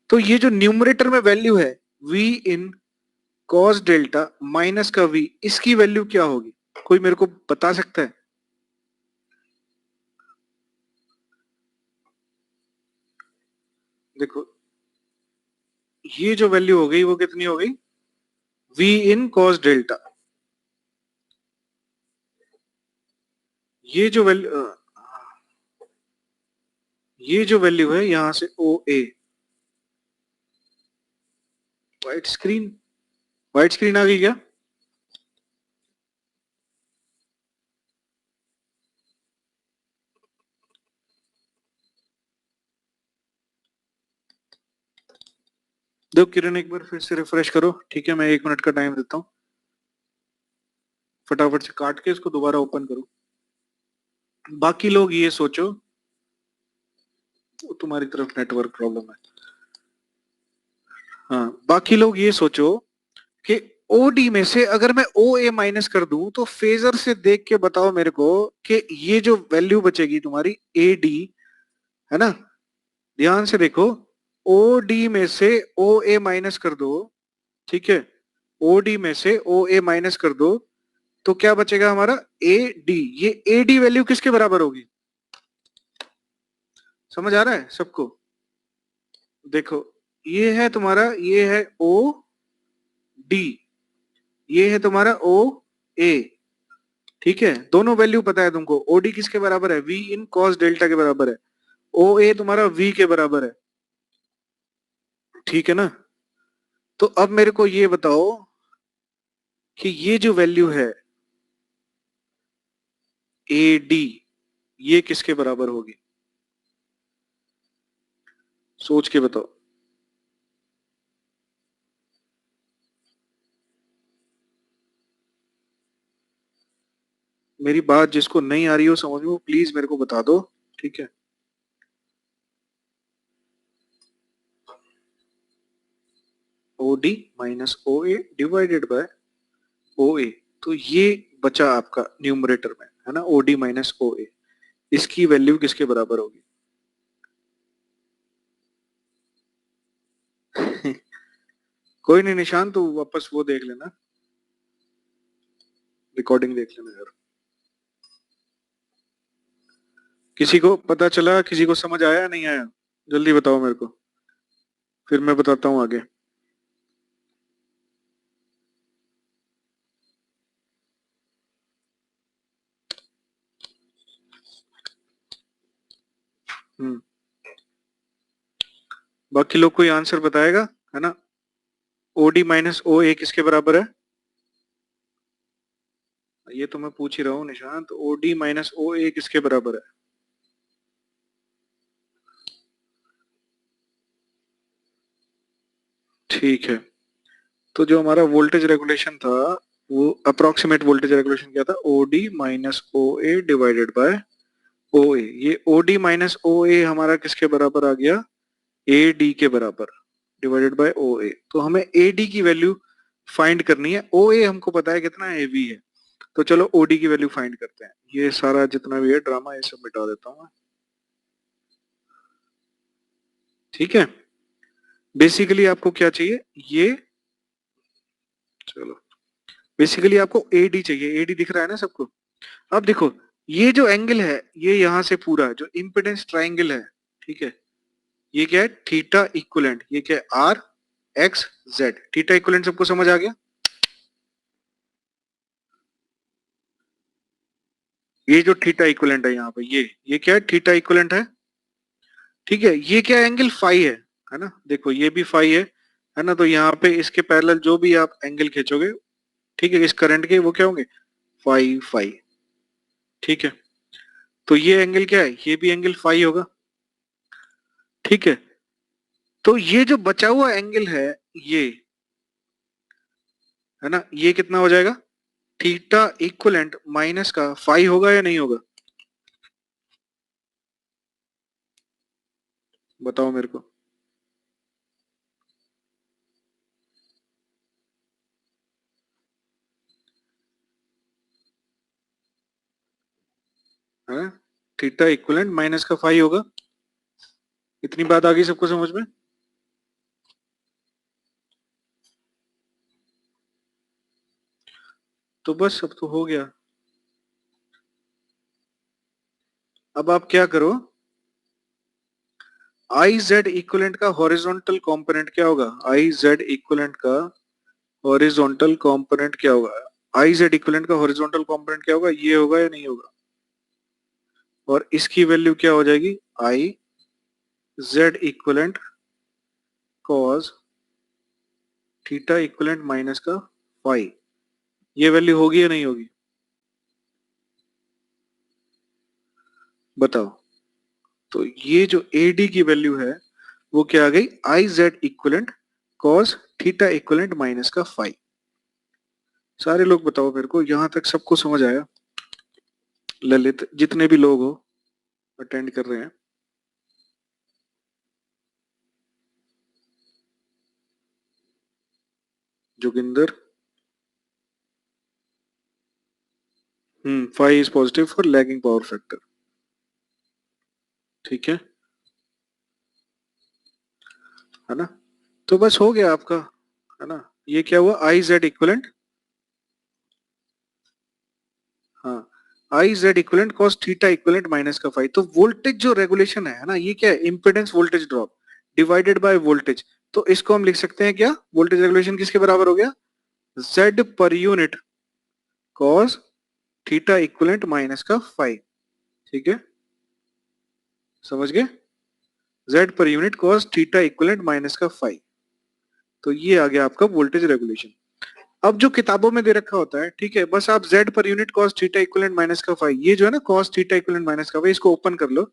Speaker 1: तो ये जो न्यूमरेटर में वैल्यू है V in cos delta minus का वी, इसकी वैल्यू क्या होगी? कोई मेरे को बता सकता है? देखो ये जो वैल्यू हो गई वो कितनी हो गई? V in cos delta. ये जो वैल्यू, ये जो वैल्यू है यहां से O A, white screen, white screen आ गई क्या? दो किरण एक बार फिर से रिफ्रेश करो, ठीक है। मैं 1 मिनट का टाइम देता हूँ, फटाफट से काट के इसको दोबारा ओपन करो। बाकी लोग ये सोचो, तुम्हारी तरफ नेटवर्क प्रॉब्लम है। हाँ, बाकी लोग ये सोचो कि ओडी में से अगर मैं ओ ए माइनस कर दूं तो फेजर से देख के बताओ मेरे को कि ये जो वैल्यू बचेगी तुम्हारी ए डी, है ना, ध्यान से देखो, ओ डी में से ओ ए माइनस कर दो, ठीक है, ओ डी में से ओ ए माइनस कर दो तो क्या बचेगा हमारा ए डी। ये ए डी वैल्यू किसके बराबर होगी, समझ आ रहा है सबको? देखो, ये है तुम्हारा, ये है ओ डी, ये है तुम्हारा ओ ए, ठीक है, दोनों वैल्यू पता है तुमको। ओडी किसके बराबर है, वी इन कॉस डेल्टा के बराबर है, ओ ए तुम्हारा वी के बराबर है, ठीक है ना। तो अब मेरे को ये बताओ कि ये जो वैल्यू है ए डी, ये किसके बराबर होगी, सोच के बताओ। मेरी बात जिसको नहीं आ रही हो समझ में, वो प्लीज मेरे को बता दो, ठीक है। O D minus O A divided by O A, तो ये बचा आपका न्यूमरेटर में, है ना, ओ डी माइनस ओ ए, इसकी वैल्यू किसके बराबर होगी? कोई नहीं निशान, तो वापस वो देख लेना, रिकॉर्डिंग देख लेना यार। किसी को पता चला, किसी को समझ आया नहीं आया, जल्दी बताओ मेरे को, फिर मैं बताता हूँ आगे। हम्म, बाकी लोग कोई आंसर बताएगा, है ना। ओ डी माइनस ओ ए किसके बराबर है, ये तो मैं पूछ ही रहा हूँ निशांत, ओ डी माइनस ओ ए किसके बराबर है? ठीक है, तो जो हमारा वोल्टेज रेगुलेशन था, वो अप्रोक्सीमेट वोल्टेज रेगुलेशन क्या था, O D minus O A divided by O A. ये ओ डी माइनस ओ ए हमारा किसके बराबर आ गया, ए डी के बराबर, डिवाइडेड बाय ओ ए। तो हमें ए डी की वैल्यू फाइंड करनी है, ओ ए हमको पता है कितना है, वी है, तो चलो ओ डी की वैल्यू फाइंड करते हैं। ये सारा जितना भी है ड्रामा, ये सब मिटा देता हूँ मैं, ठीक है। बेसिकली आपको क्या चाहिए, ये, चलो, बेसिकली आपको एडी चाहिए, एडी दिख रहा है ना सबको। अब देखो, ये जो एंगल है, ये यहां से पूरा जो इम्पिडेंस ट्राइंगल है, ठीक है, ये क्या है, थीटा इक्विवेलेंट, ये क्या है, R X Z, theta equivalent सबको समझ आ गया। ये जो थीटा इक्विवेलेंट है यहाँ पे, ये क्या है, थीटा इक्विवेलेंट है, ठीक है। ये क्या एंगल फाई है ना, देखो ये भी फाई है ना, तो यहाँ पे इसके पैरेलल जो भी आप एंगल खींचोगे, ठीक है, इस करंट के, वो क्या होंगे, फाई फाई, ठीक है। तो ये एंगल क्या है, ये भी एंगल फाई होगा, ठीक है। तो ये जो बचा हुआ एंगल है, ये, है ना, ये कितना हो जाएगा, थीटा इक्वलेंट माइनस का फाई होगा या नहीं होगा, बताओ मेरे को। है, थीटा इक्वलेंट माइनस का फाई होगा। इतनी बात आ गई सबको समझ में? तो बस अब तो हो गया। अब आप क्या करो, आई जेड इक्वलेंट का हॉरिजॉन्टल कंपोनेंट क्या होगा, आई जेड इक्वलेंट का हॉरिजॉन्टल कंपोनेंट क्या होगा, आई जेड इक्वलेंट का हॉरिजॉन्टल कंपोनेंट क्या होगा, ये होगा या नहीं होगा, और इसकी वैल्यू क्या हो जाएगी, I Z equivalent cos theta equivalent minus का फाई, ये वैल्यू होगी या नहीं होगी, बताओ। तो ये जो ए डी की वैल्यू है, वो क्या आ गई, I Z equivalent cos theta equivalent minus का फाई। सारे लोग बताओ मेरे को, यहां तक सबको समझ आया, ललित जितने भी लोग हो अटेंड कर रहे हैं, Joginder, phi is positive for lagging power factor. ठीक है ना? तो बस हो गया आपका, है ना? ये क्या हुआ, आई जेड इक्वलेंट, हाँ, I Z equivalent cos theta equivalent minus का फाई। तो वोल्टेज जो रेगुलेशन है ना, ये क्या है, impedance voltage drop divided by voltage. तो इसको हम लिख सकते हैं क्या, वोल्टेज रेगुलेशन किसके बराबर हो गया, Z per unit cos theta equivalent minus का फाई। ठीक है, समझ गए, Z per unit cos theta equivalent minus का फाई। तो ये आ गया आपका वोल्टेज रेगुलेशन। अब जो किताबों में दे रखा होता है, ठीक है, बस आप Z per unit cos theta equivalent minus का फाई, ये जो है ना कॉस थीटा इक्वलेंट माइनस का फाई, इसको ओपन कर लो,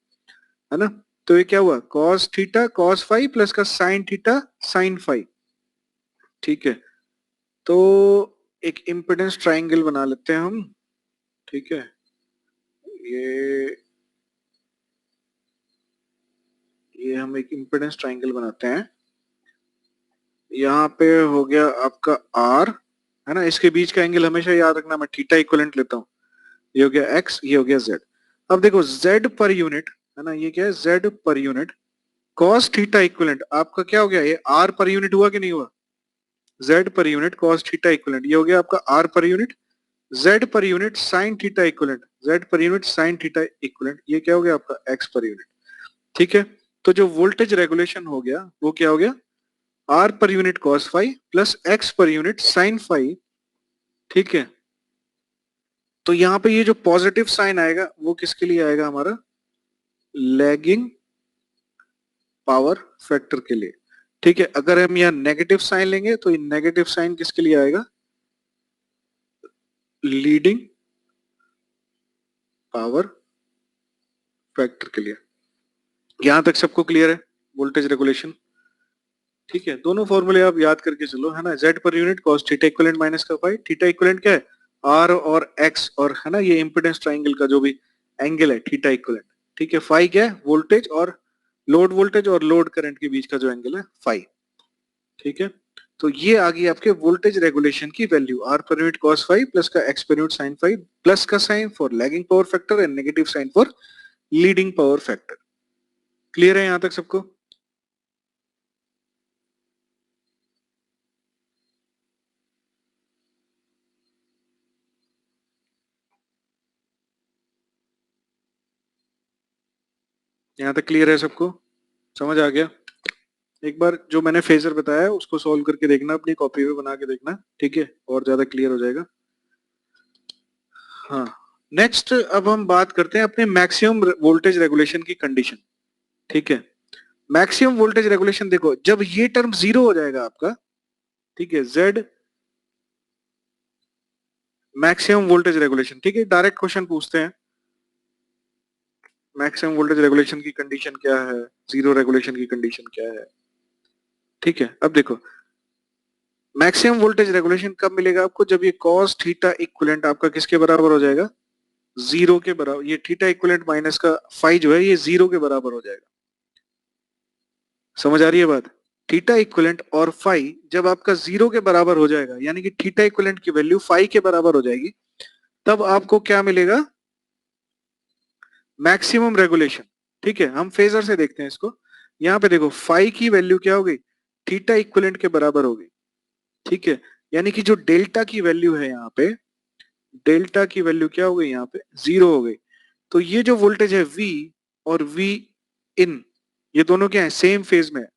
Speaker 1: है ना? तो ये क्या हुआ, cos theta cos phi plus का साइन थीटा साइन फाई। ठीक है, तो एक इम्पिडेंस ट्राइंगल बना लेते हैं हम। ठीक है, ये ये हम एक इम्पिडेंस ट्राइंगल बनाते हैं। यहाँ पे हो गया आपका आर, है ना? इसके बीच का एंगल हमेशा याद रखना, मैं थीटा इक्वलेंट लेता हूँ। ये हो गया एक्स, ये हो गया जेड। अब देखो जेड पर यूनिट, है ना, ये क्या है, Z per unit cos theta equivalent आपका क्या हो गया, ये आर पर यूनिट हुआ कि नहीं हुआ, Z per unit cos theta equivalent, ये हो गया आपका R per unit. Z per unit sine theta equivalent, Z per unit sine theta equivalent, ये क्या हो गया आपका एक्स पर यूनिट। ठीक है, तो जो वोल्टेज रेगुलेशन हो गया वो क्या हो गया, R per unit cos phi plus X per unit sine phi. ठीक है, तो यहाँ पे ये जो पॉजिटिव साइन आएगा वो किसके लिए आएगा, हमारा लैगिंग पावर फैक्टर के लिए। ठीक है, अगर हम यहाँ नेगेटिव साइन लेंगे तो ये नेगेटिव साइन किसके लिए आएगा, लीडिंग पावर फैक्टर के लिए। यहां तक सबको क्लियर है, वोल्टेज रेगुलेशन? ठीक है, दोनों फॉर्मूले आप याद करके चलो, है ना? Z per unit cos theta equivalent minus का फाई, थीटा इक्विवेलेंट क्या है, आर और एक्स, और है ना ये इंपिडेंस ट्राइंगल का जो भी एंगल है थीटा इक्विवेलेंट। ठीक है, फाई क्या है, वोल्टेज और लोड करंट के बीच का जो एंगल है फाई। ठीक है, तो ये आ गई आपके वोल्टेज रेगुलेशन की value, R per unit cos phi plus का X per unit sine phi, plus का sign for lagging power factor and negative sign for leading power factor. Clear है यहां तक सबको? यहां तक क्लियर है सबको, समझ आ गया? एक बार जो मैंने फेजर बताया है उसको सॉल्व करके देखना, अपनी कॉपी पे बना के देखना, ठीक है, और ज्यादा क्लियर हो जाएगा। हाँ, नेक्स्ट अब हम बात करते हैं अपने मैक्सिमम वोल्टेज रेगुलेशन की कंडीशन। ठीक है, मैक्सिमम वोल्टेज रेगुलेशन देखो, जब ये टर्म जीरो हो जाएगा आपका, ठीक है, जेड मैक्सिमम वोल्टेज रेगुलेशन। ठीक है, डायरेक्ट क्वेश्चन पूछते हैं, मैक्सिमम वोल्टेज रेगुलेशन की कंडीशन क्या है, जीरो रेगुलेशन की कंडीशन क्या है? ठीक है, अब देखो मैक्सिमम वोल्टेज रेगुलेशन कब मिलेगा आपको, जब ये कॉस थीटा इक्विवेलेंट आपका किसके बराबर हो जाएगा, जीरो के बराबर। ये थीटा इक्विवेलेंट माइनस का फाई जो है ये जीरो के बराबर हो जाएगा। समझ आ रही है बात? थीटा इक्विवेलेंट और फाई जब आपका जीरो के बराबर हो जाएगा, यानी कि थीटा इक्विवेलेंट की वैल्यू फाई के बराबर हो जाएगी, तब आपको क्या मिलेगा, मैक्सिमम रेगुलेशन। ठीक है, हम फेजर से देखते हैं इसको। यहाँ पे देखो फाई की वैल्यू क्या हो गई, थीटा इक्विवेलेंट के बराबर हो गई। ठीक है, यानी कि जो डेल्टा की वैल्यू है यहाँ पे, डेल्टा की वैल्यू क्या हो गई यहाँ पे, जीरो हो गई। तो ये जो वोल्टेज है V और V इन, ये दोनों क्या है, सेम फेज में है।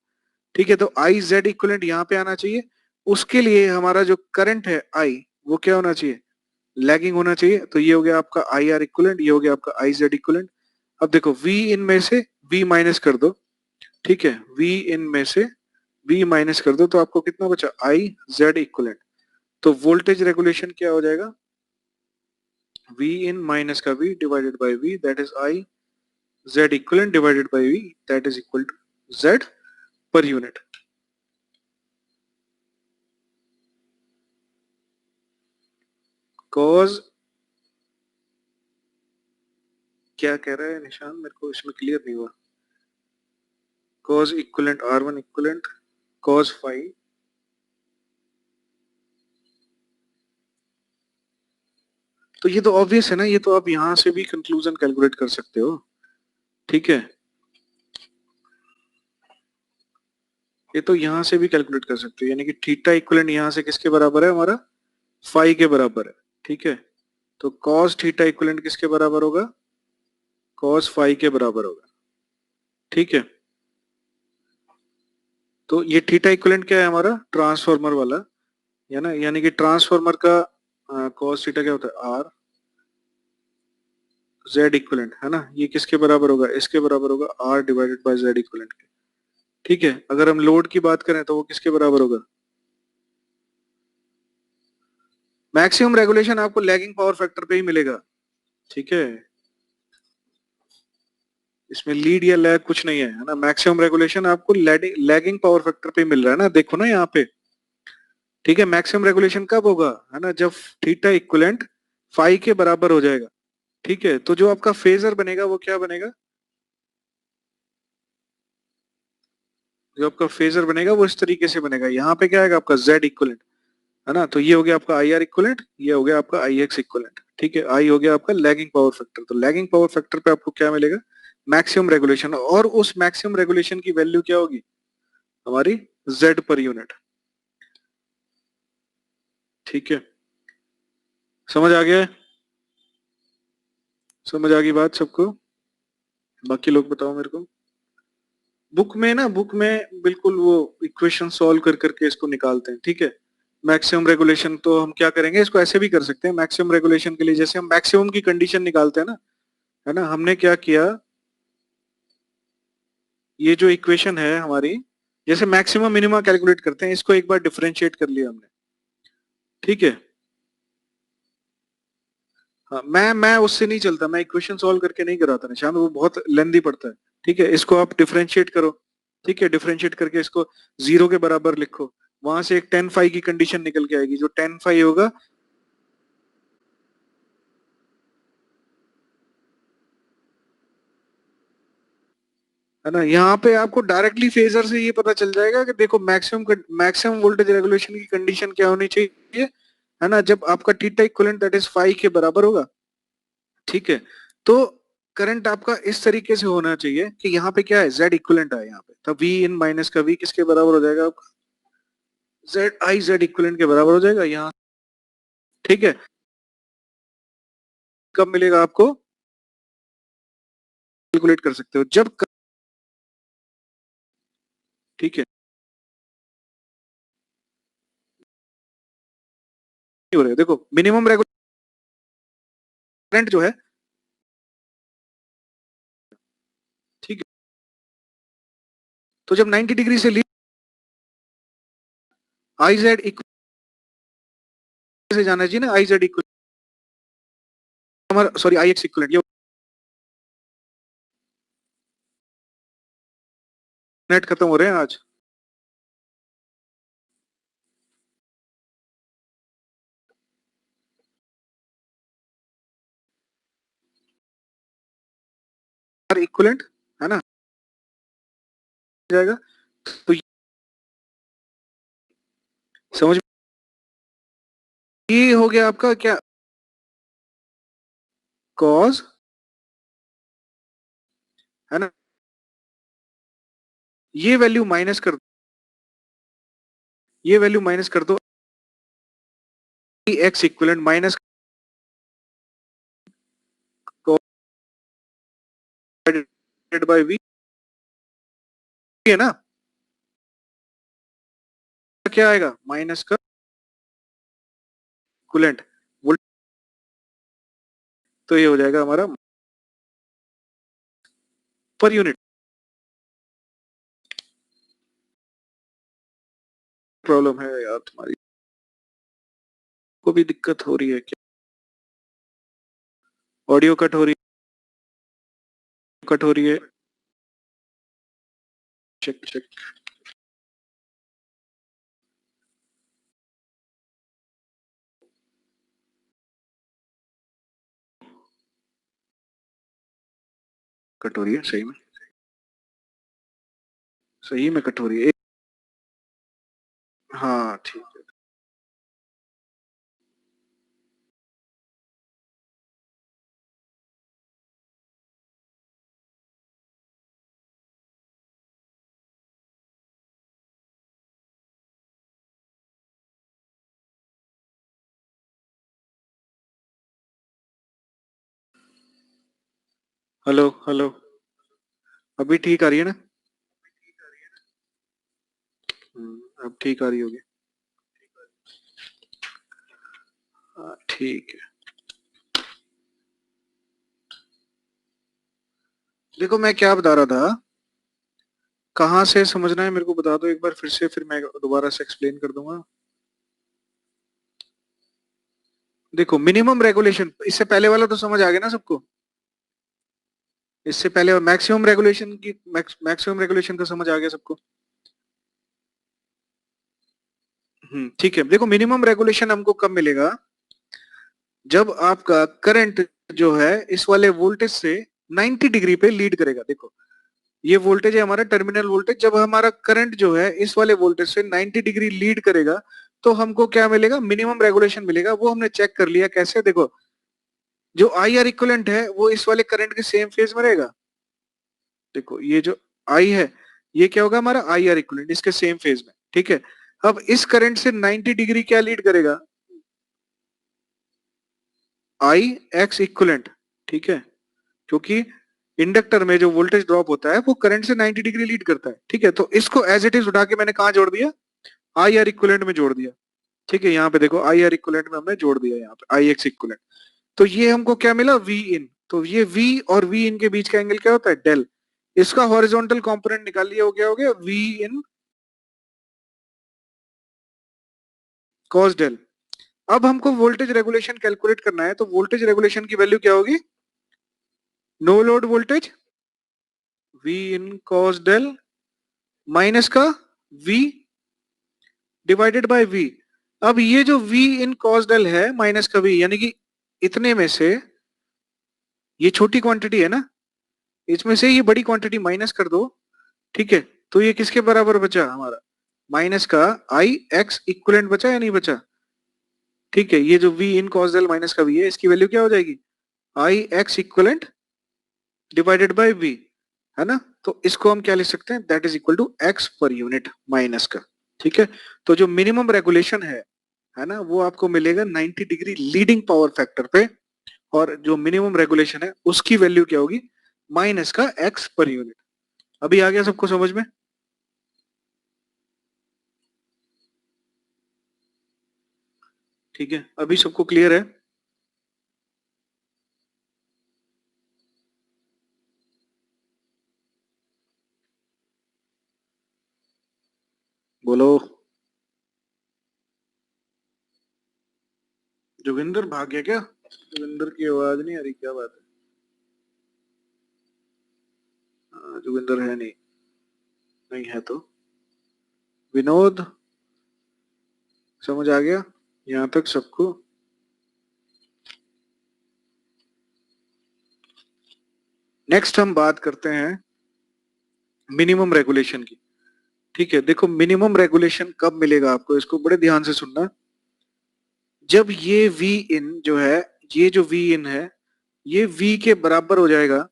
Speaker 1: ठीक है, तो आई जेड इक्वलेंट यहाँ पे आना चाहिए। उसके लिए हमारा जो करंट है I, वो क्या होना चाहिए, लैगिंग होना चाहिए। तो ये हो गया आपका आई आर इक्वलेंट, ये हो गया आपका आई जेड इक्वलेंट। अब देखो V इन में से V माइनस कर दो। ठीक है, V इन में से V माइनस कर दो तो आपको कितना बचा, आई जेड इक्वलेंट। तो वोल्टेज रेगुलेशन क्या हो जाएगा, V in minus का V divided by V, that is I Z equivalent divided by V, that is equal to Z per unit। cos क्या कह रहा है निशान, मेरे को इसमें क्लियर नहीं हुआ। cos equivalent R1 equivalent cos phi तो ये तो ऑब्वियस है ना, ये तो आप यहां से भी कंक्लूजन कैलकुलेट कर सकते हो, ठीक है, ये तो यहां से भी कैलकुलेट कर सकते हो, यानी कि थीटा इक्विवेलेंट यहां से किसके बराबर है हमारा, फाई के बराबर है, ठीक है। तो कॉस थीटा इक्विवेलेंट किसके बराबर होगा, कॉस फाई के बराबर होगा, ठीक है। तो ये थीटा इक्विवेलेंट क्या है हमारा, ट्रांसफॉर्मर वाला, है ना, यानी कि ट्रांसफॉर्मर का कॉस थीटा क्या होता है, आर जेड इक्विवेलेंट, है ना, ये किसके बराबर होगा, इसके बराबर होगा, R divided by Z equivalent के, ठीक है। अगर हम लोड की बात करें तो वो किसके बराबर होगा, मैक्सिमम रेगुलेशन आपको लैगिंग पावर फैक्टर पे ही मिलेगा, ठीक है, इसमें लीड या लैग कुछ नहीं है ना, मैक्सिमम रेगुलेशन आपको लैगिंग पावर फैक्टर पे मिल रहा है ना, देखो ना यहाँ पे, ठीक है। मैक्सिमम रेगुलेशन कब होगा, है ना, जब थीटा इक्विवेलेंट फाई के बराबर हो जाएगा, ठीक है। तो जो आपका फेजर बनेगा वो क्या बनेगा, जो आपका फेजर बनेगा वो इस तरीके से बनेगा, यहाँ पे क्या आएगा आपका जेड इक्विवेलेंट, है ना, तो ये हो गया आपका आई आर इक्विवेलेंट, ये हो गया आपका आई एक्स इक्विवेलेंट, ठीक है। आई हो गया आपका लैगिंग पावर फैक्टर, तो लैगिंग पावर फैक्टर पे आपको क्या मिलेगा, मैक्सिमम रेगुलेशन, और उस मैक्सिमम रेगुलेशन की वैल्यू क्या होगी हमारी, जेड पर यूनिट, ठीक है। समझ आ गया है, समझ आ गई बात सबको, बाकी लोग बताओ मेरे को। बुक में ना, बुक में बिल्कुल वो इक्वेशन सॉल्व कर करके इसको निकालते हैं, ठीक है। मैक्सिमम रेगुलेशन तो हम क्या करेंगे, इसको ऐसे भी कर सकते हैं, मैक्सिमम रेगुलेशन के लिए जैसे हम मैक्सिमम की कंडीशन निकालते हैं ना, है ना, हमने क्या किया, ये जो इक्वेशन है हमारी, जैसे मैक्सिमम मिनिमा कैलकुलेट करते हैं, इसको एक बार डिफरेंशिएट कर लिया हमने, ठीक है। हाँ, मैं उससे नहीं चलता, मैं इक्वेशन सॉल्व करके नहीं कराता निशान, वो बहुत लेंदी पड़ता है, ठीक है। इसको आप डिफरेंशिएट करो, ठीक है, डिफरेंशिएट करके इसको जीरो के बराबर लिखो, वहां से एक टेन फाइव की कंडीशन निकल के आएगी, जो टेन फाइव होगा, है ना, यहाँ पे आपको डायरेक्टली फेजर से ये पता चल जाएगा कि देखो मैक्सिमम मैक्सिमम वोल्टेज रेगुलेशन की कंडीशन क्या होनी चाहिए, है ना, जब आपका theta equivalent that is five के बराबर होगा, ठीक है। तो करंट आपका इस तरीके से होना चाहिए कि यहाँ पे क्या है, जेड इक्विवेलेंट है यहाँ पे, तब वी इन माइनस का वी किसके बराबर हो जाएगा आपका, जेड आई जेड इक्विवेलेंट के बराबर हो जाएगा यहाँ, ठीक है। कब मिलेगा आपको, कैलकुलेट कर सकते हो जब ठीक है, नहीं हो रहा है, देखो मिनिमम रेगुलेंट जो है, ठीक है, तो जब 90 डिग्री से लीड, आई जेड इक्वल से जाना चाहिए ना, आई जेड इक्वल, हमारा सॉरी आई एक्स इक्वल, ये नेट खत्म हो रहे हैं आज, इक्वलेंट, है ना, जाएगा, तो समझ, ये हो गया आपका क्या, कॉज, है ना, ये वैल्यू माइनस कर, ये वैल्यू माइनस कर दो, X equivalent minus divided by V, है ना, क्या आएगा माइनस का इक्वलेंट, तो ये हो जाएगा हमारा पर यूनिट, प्रॉब्लम है यार तुम्हारी, को भी दिक्कत हो रही है क्या, ऑडियो कट हो रही है, कट हो रही है, चेक चेक, कट हो रही है सही में, सही में कट हो रही है, हाँ ठीक है। हेलो हेलो, अभी ठीक आ रही है ना? अब ठीक आ रही होगी। हाँ, ठीक है। देखो मैं क्या बता रहा था, कहाँ से समझना है मेरे को बता दो एक बार फिर से, फिर मैं दोबारा से एक्सप्लेन कर दूंगा। देखो मिनिमम रेगुलेशन, इससे पहले वाला तो समझ आ गया ना सबको? इससे पहले मैक्सिमम रेगुलेशन की, मैक्सिमम रेगुलेशन का समझ आ गया सबको? ठीक है। देखो मिनिमम रेगुलेशन हमको कब मिलेगा, जब आपका करंट जो है इस वाले वोल्टेज से 90 डिग्री पे लीड करेगा। देखो ये वोल्टेज है हमारा टर्मिनल वोल्टेज, जब हमारा करंट जो है इस वाले वोल्टेज से 90 डिग्री लीड करेगा तो हमको क्या मिलेगा, मिनिमम रेगुलेशन मिलेगा। वो हमने चेक कर लिया। कैसे? देखो जो आई आर इक्वलेंट है वो इस वाले करंट के सेम फेज में रहेगा। देखो ये जो आई है ये क्या होगा, हमारा आई आर इक्वलेंट इसके सेम फेज में। ठीक है। अब इस करंट से 90 डिग्री क्या लीड करेगा, आई एक्स इक्वलेंट। ठीक है, क्योंकि इंडक्टर में जो वोल्टेज ड्रॉप होता है वो करंट से 90 डिग्री लीड करता है। ठीक है, तो इसको एज इट इज उठा के मैंने कहा जोड़ दिया, आई आर इक्वलेंट में जोड़ दिया। ठीक है, यहाँ पे देखो आई आर इक्वलेंट में हमने जोड़ दिया, यहाँ पे आई एक्स इक्वलेंट। तो ये हमको क्या मिला, वी इन। तो ये वी और वी इन के बीच का एंगल क्या होता है, डेल। इसका हॉरिजॉन्टल कंपोनेंट निकाल लिया, हो गया वी इन कॉस डेल। अब हमको वोल्टेज रेगुलेशन कैलकुलेट करना है, तो वोल्टेज रेगुलेशन की वैल्यू क्या होगी, no load voltage V in cos del minus का वी डिवाइडेड बाय वी। अब ये जो v इन कॉस डेल है माइनस का v, यानी कि इतने में से ये छोटी क्वांटिटी है ना, इसमें से ये बड़ी क्वांटिटी माइनस कर दो। ठीक है, तो ये किसके बराबर बचा हमारा, माइनस का आई एक्स इक्वलेंट बचा या नहीं बचा? ठीक है, ये जो v in cos del minus का v है इसकी वैल्यू क्या हो जाएगी, I X equivalent divided by v, है ना? तो इसको हम क्या लिख सकते हैं, that is equal to X per unit minus का। ठीक है, तो जो मिनिमम रेगुलेशन है ना, वो आपको मिलेगा 90 डिग्री लीडिंग पावर फैक्टर पे। और जो मिनिमम रेगुलेशन है उसकी वैल्यू क्या होगी, माइनस का एक्स पर यूनिट। अभी आ गया सबको समझ में? ठीक है, अभी सबको क्लियर है? बोलो। जोगिंदर भाग गया क्या? जोगिंदर की आवाज नहीं आ रही, क्या बात है? जोगिंदर है नहीं? नहीं है तो विनोद, समझ आ गया यहाँ तक सबको? नेक्स्ट हम बात करते हैं मिनिमम रेगुलेशन की। ठीक है, देखो मिनिमम रेगुलेशन कब मिलेगा आपको, इसको बड़े ध्यान से सुनना। जब ये वी इन जो है, ये जो वी इन है ये वी के बराबर हो जाएगा।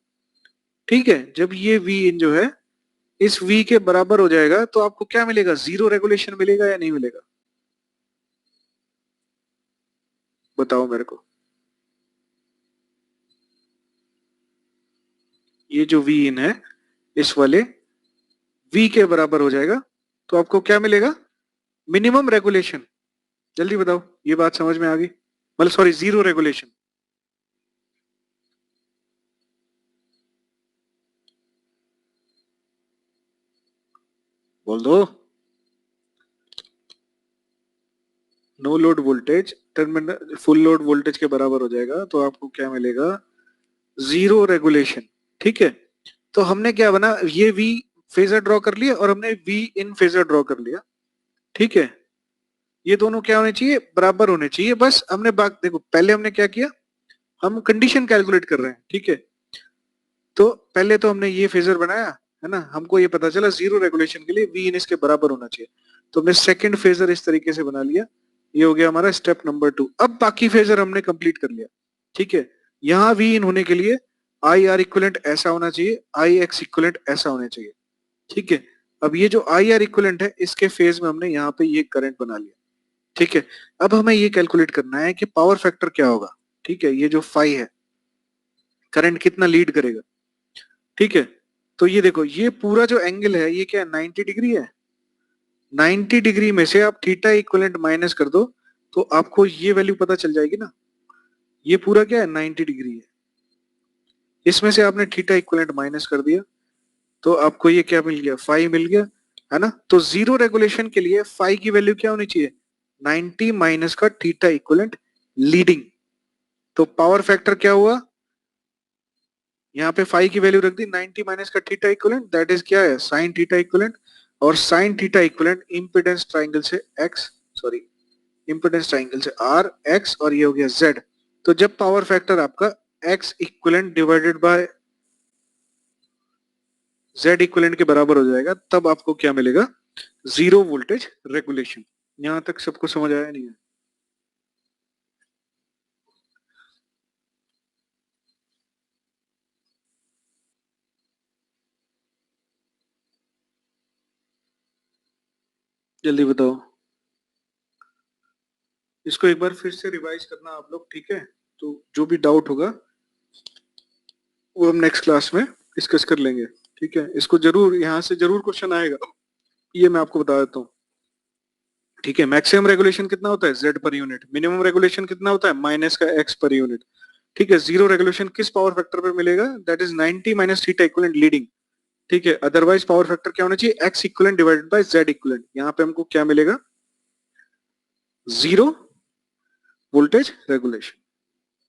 Speaker 1: ठीक है, जब ये वी इन जो है इस v के बराबर हो जाएगा तो आपको क्या मिलेगा, जीरो रेगुलेशन मिलेगा या नहीं मिलेगा? बताओ मेरे को। ये जो v इन है इस वाले v के बराबर हो जाएगा तो आपको क्या मिलेगा, मिनिमम रेगुलेशन। जल्दी बताओ, ये बात समझ में आ गई? मतलब सॉरी, जीरो रेगुलेशन। बोल दो। No load voltage terminal full load voltage के बराबर हो जाएगा तो आपको क्या मिलेगा, जीरो रेगुलेशन। ठीक है, तो हमने क्या बना, ये v फेजर ड्रॉ कर लिया और हमने v इन फेजर ड्रॉ कर लिया। ठीक है, ये दोनों क्या होने चाहिए, बराबर होने चाहिए। बस हमने बात देखो, पहले हमने क्या किया, हम कंडीशन कैलकुलेट कर रहे हैं। ठीक है, तो पहले तो हमने ये फेजर बनाया, है ना, हमको ये पता चला जीरो रेगुलेशन के लिए वी इन इसके बराबर होना चाहिए। तो हमने सेकंड फेजर इस तरीके से बना लिया। ये हो गया हमारा स्टेप नंबर 2। अब बाकी फेजर हमने कंप्लीट कर लिया। ठीक है, यहाँ वी इन होने के लिए आई आर इक्वलेंट ऐसा होना चाहिए, आई एक्स इक्वलेंट ऐसा होना चाहिए। ठीक है, अब ये जो आई आर इक्वलेंट है इसके फेज में हमने यहाँ पे ये करंट बना लिया। ठीक है, अब हमें ये कैलकुलेट करना है कि पावर फैक्टर क्या होगा। ठीक है, ये जो फाई है, करंट कितना लीड करेगा। ठीक है, तो ये देखो ये पूरा जो एंगल है ये क्या है, 90 डिग्री है। 90 डिग्री में से आप थीटा इक्विवेलेंट माइनस कर दो तो आपको ये वैल्यू पता चल जाएगी ना। ये पूरा क्या है, 90 डिग्री है। इसमें से आपने थीटा इक्विवेलेंट माइनस कर दिया तो आपको ये क्या मिल गया, 5 मिल गया, है ना। तो जीरो रेगुलेशन के लिए फाई की वैल्यू क्या होनी चाहिए, 90 माइनस का थीटा इक्विवेलेंट लीडिंग। तो पावर फैक्टर क्या हुआ, यहाँ पे फाई की वैल्यू रख दी, 90 माइनस का थीटा इक्विवेलेंट दैट इज क्या है, साइन थीटा इक्विवेलेंट। और sine theta equivalent impedance triangle से एक्स, सॉरी इम्पीडेंस ट्राइंगल से आर एक्स, और ये हो गया जेड। तो जब पावर फैक्टर आपका x equivalent divided by Z equivalent के बराबर हो जाएगा तब आपको क्या मिलेगा, जीरो वोल्टेज रेगुलेशन। यहां तक सबको समझ आया नहीं है? जल्दी बताओ, इसको एक बार फिर से रिवाइज करना आप लोग, ठीक है। तो जो भी डाउट होगा वो हम नेक्स्ट क्लास में डिस्कस कर लेंगे, ठीक है। इसको जरूर, यहाँ से जरूर क्वेश्चन आएगा, ये मैं आपको बता देता हूँ, ठीक है। मैक्सिमम रेगुलेशन कितना होता है, Z per unit. Minimum regulation कितना होता है, माइनस का एक्स पर यूनिट, ठीक है। जीरो रेगुलेशन किस पावर फैक्टर पर मिलेगा, that is 90 minus theta equivalent leading, ठीक है। अदरवाइज पावर फैक्टर क्या होना चाहिए, x equivalent divided by Z equivalent. यहाँ पे हमको क्या मिलेगा, जीरो वोल्टेज रेगुलेशन,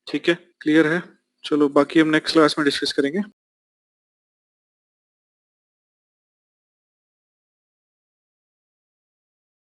Speaker 1: ठीक है। क्लियर है, चलो बाकी हम नेक्स्ट क्लास में डिस्कस करेंगे।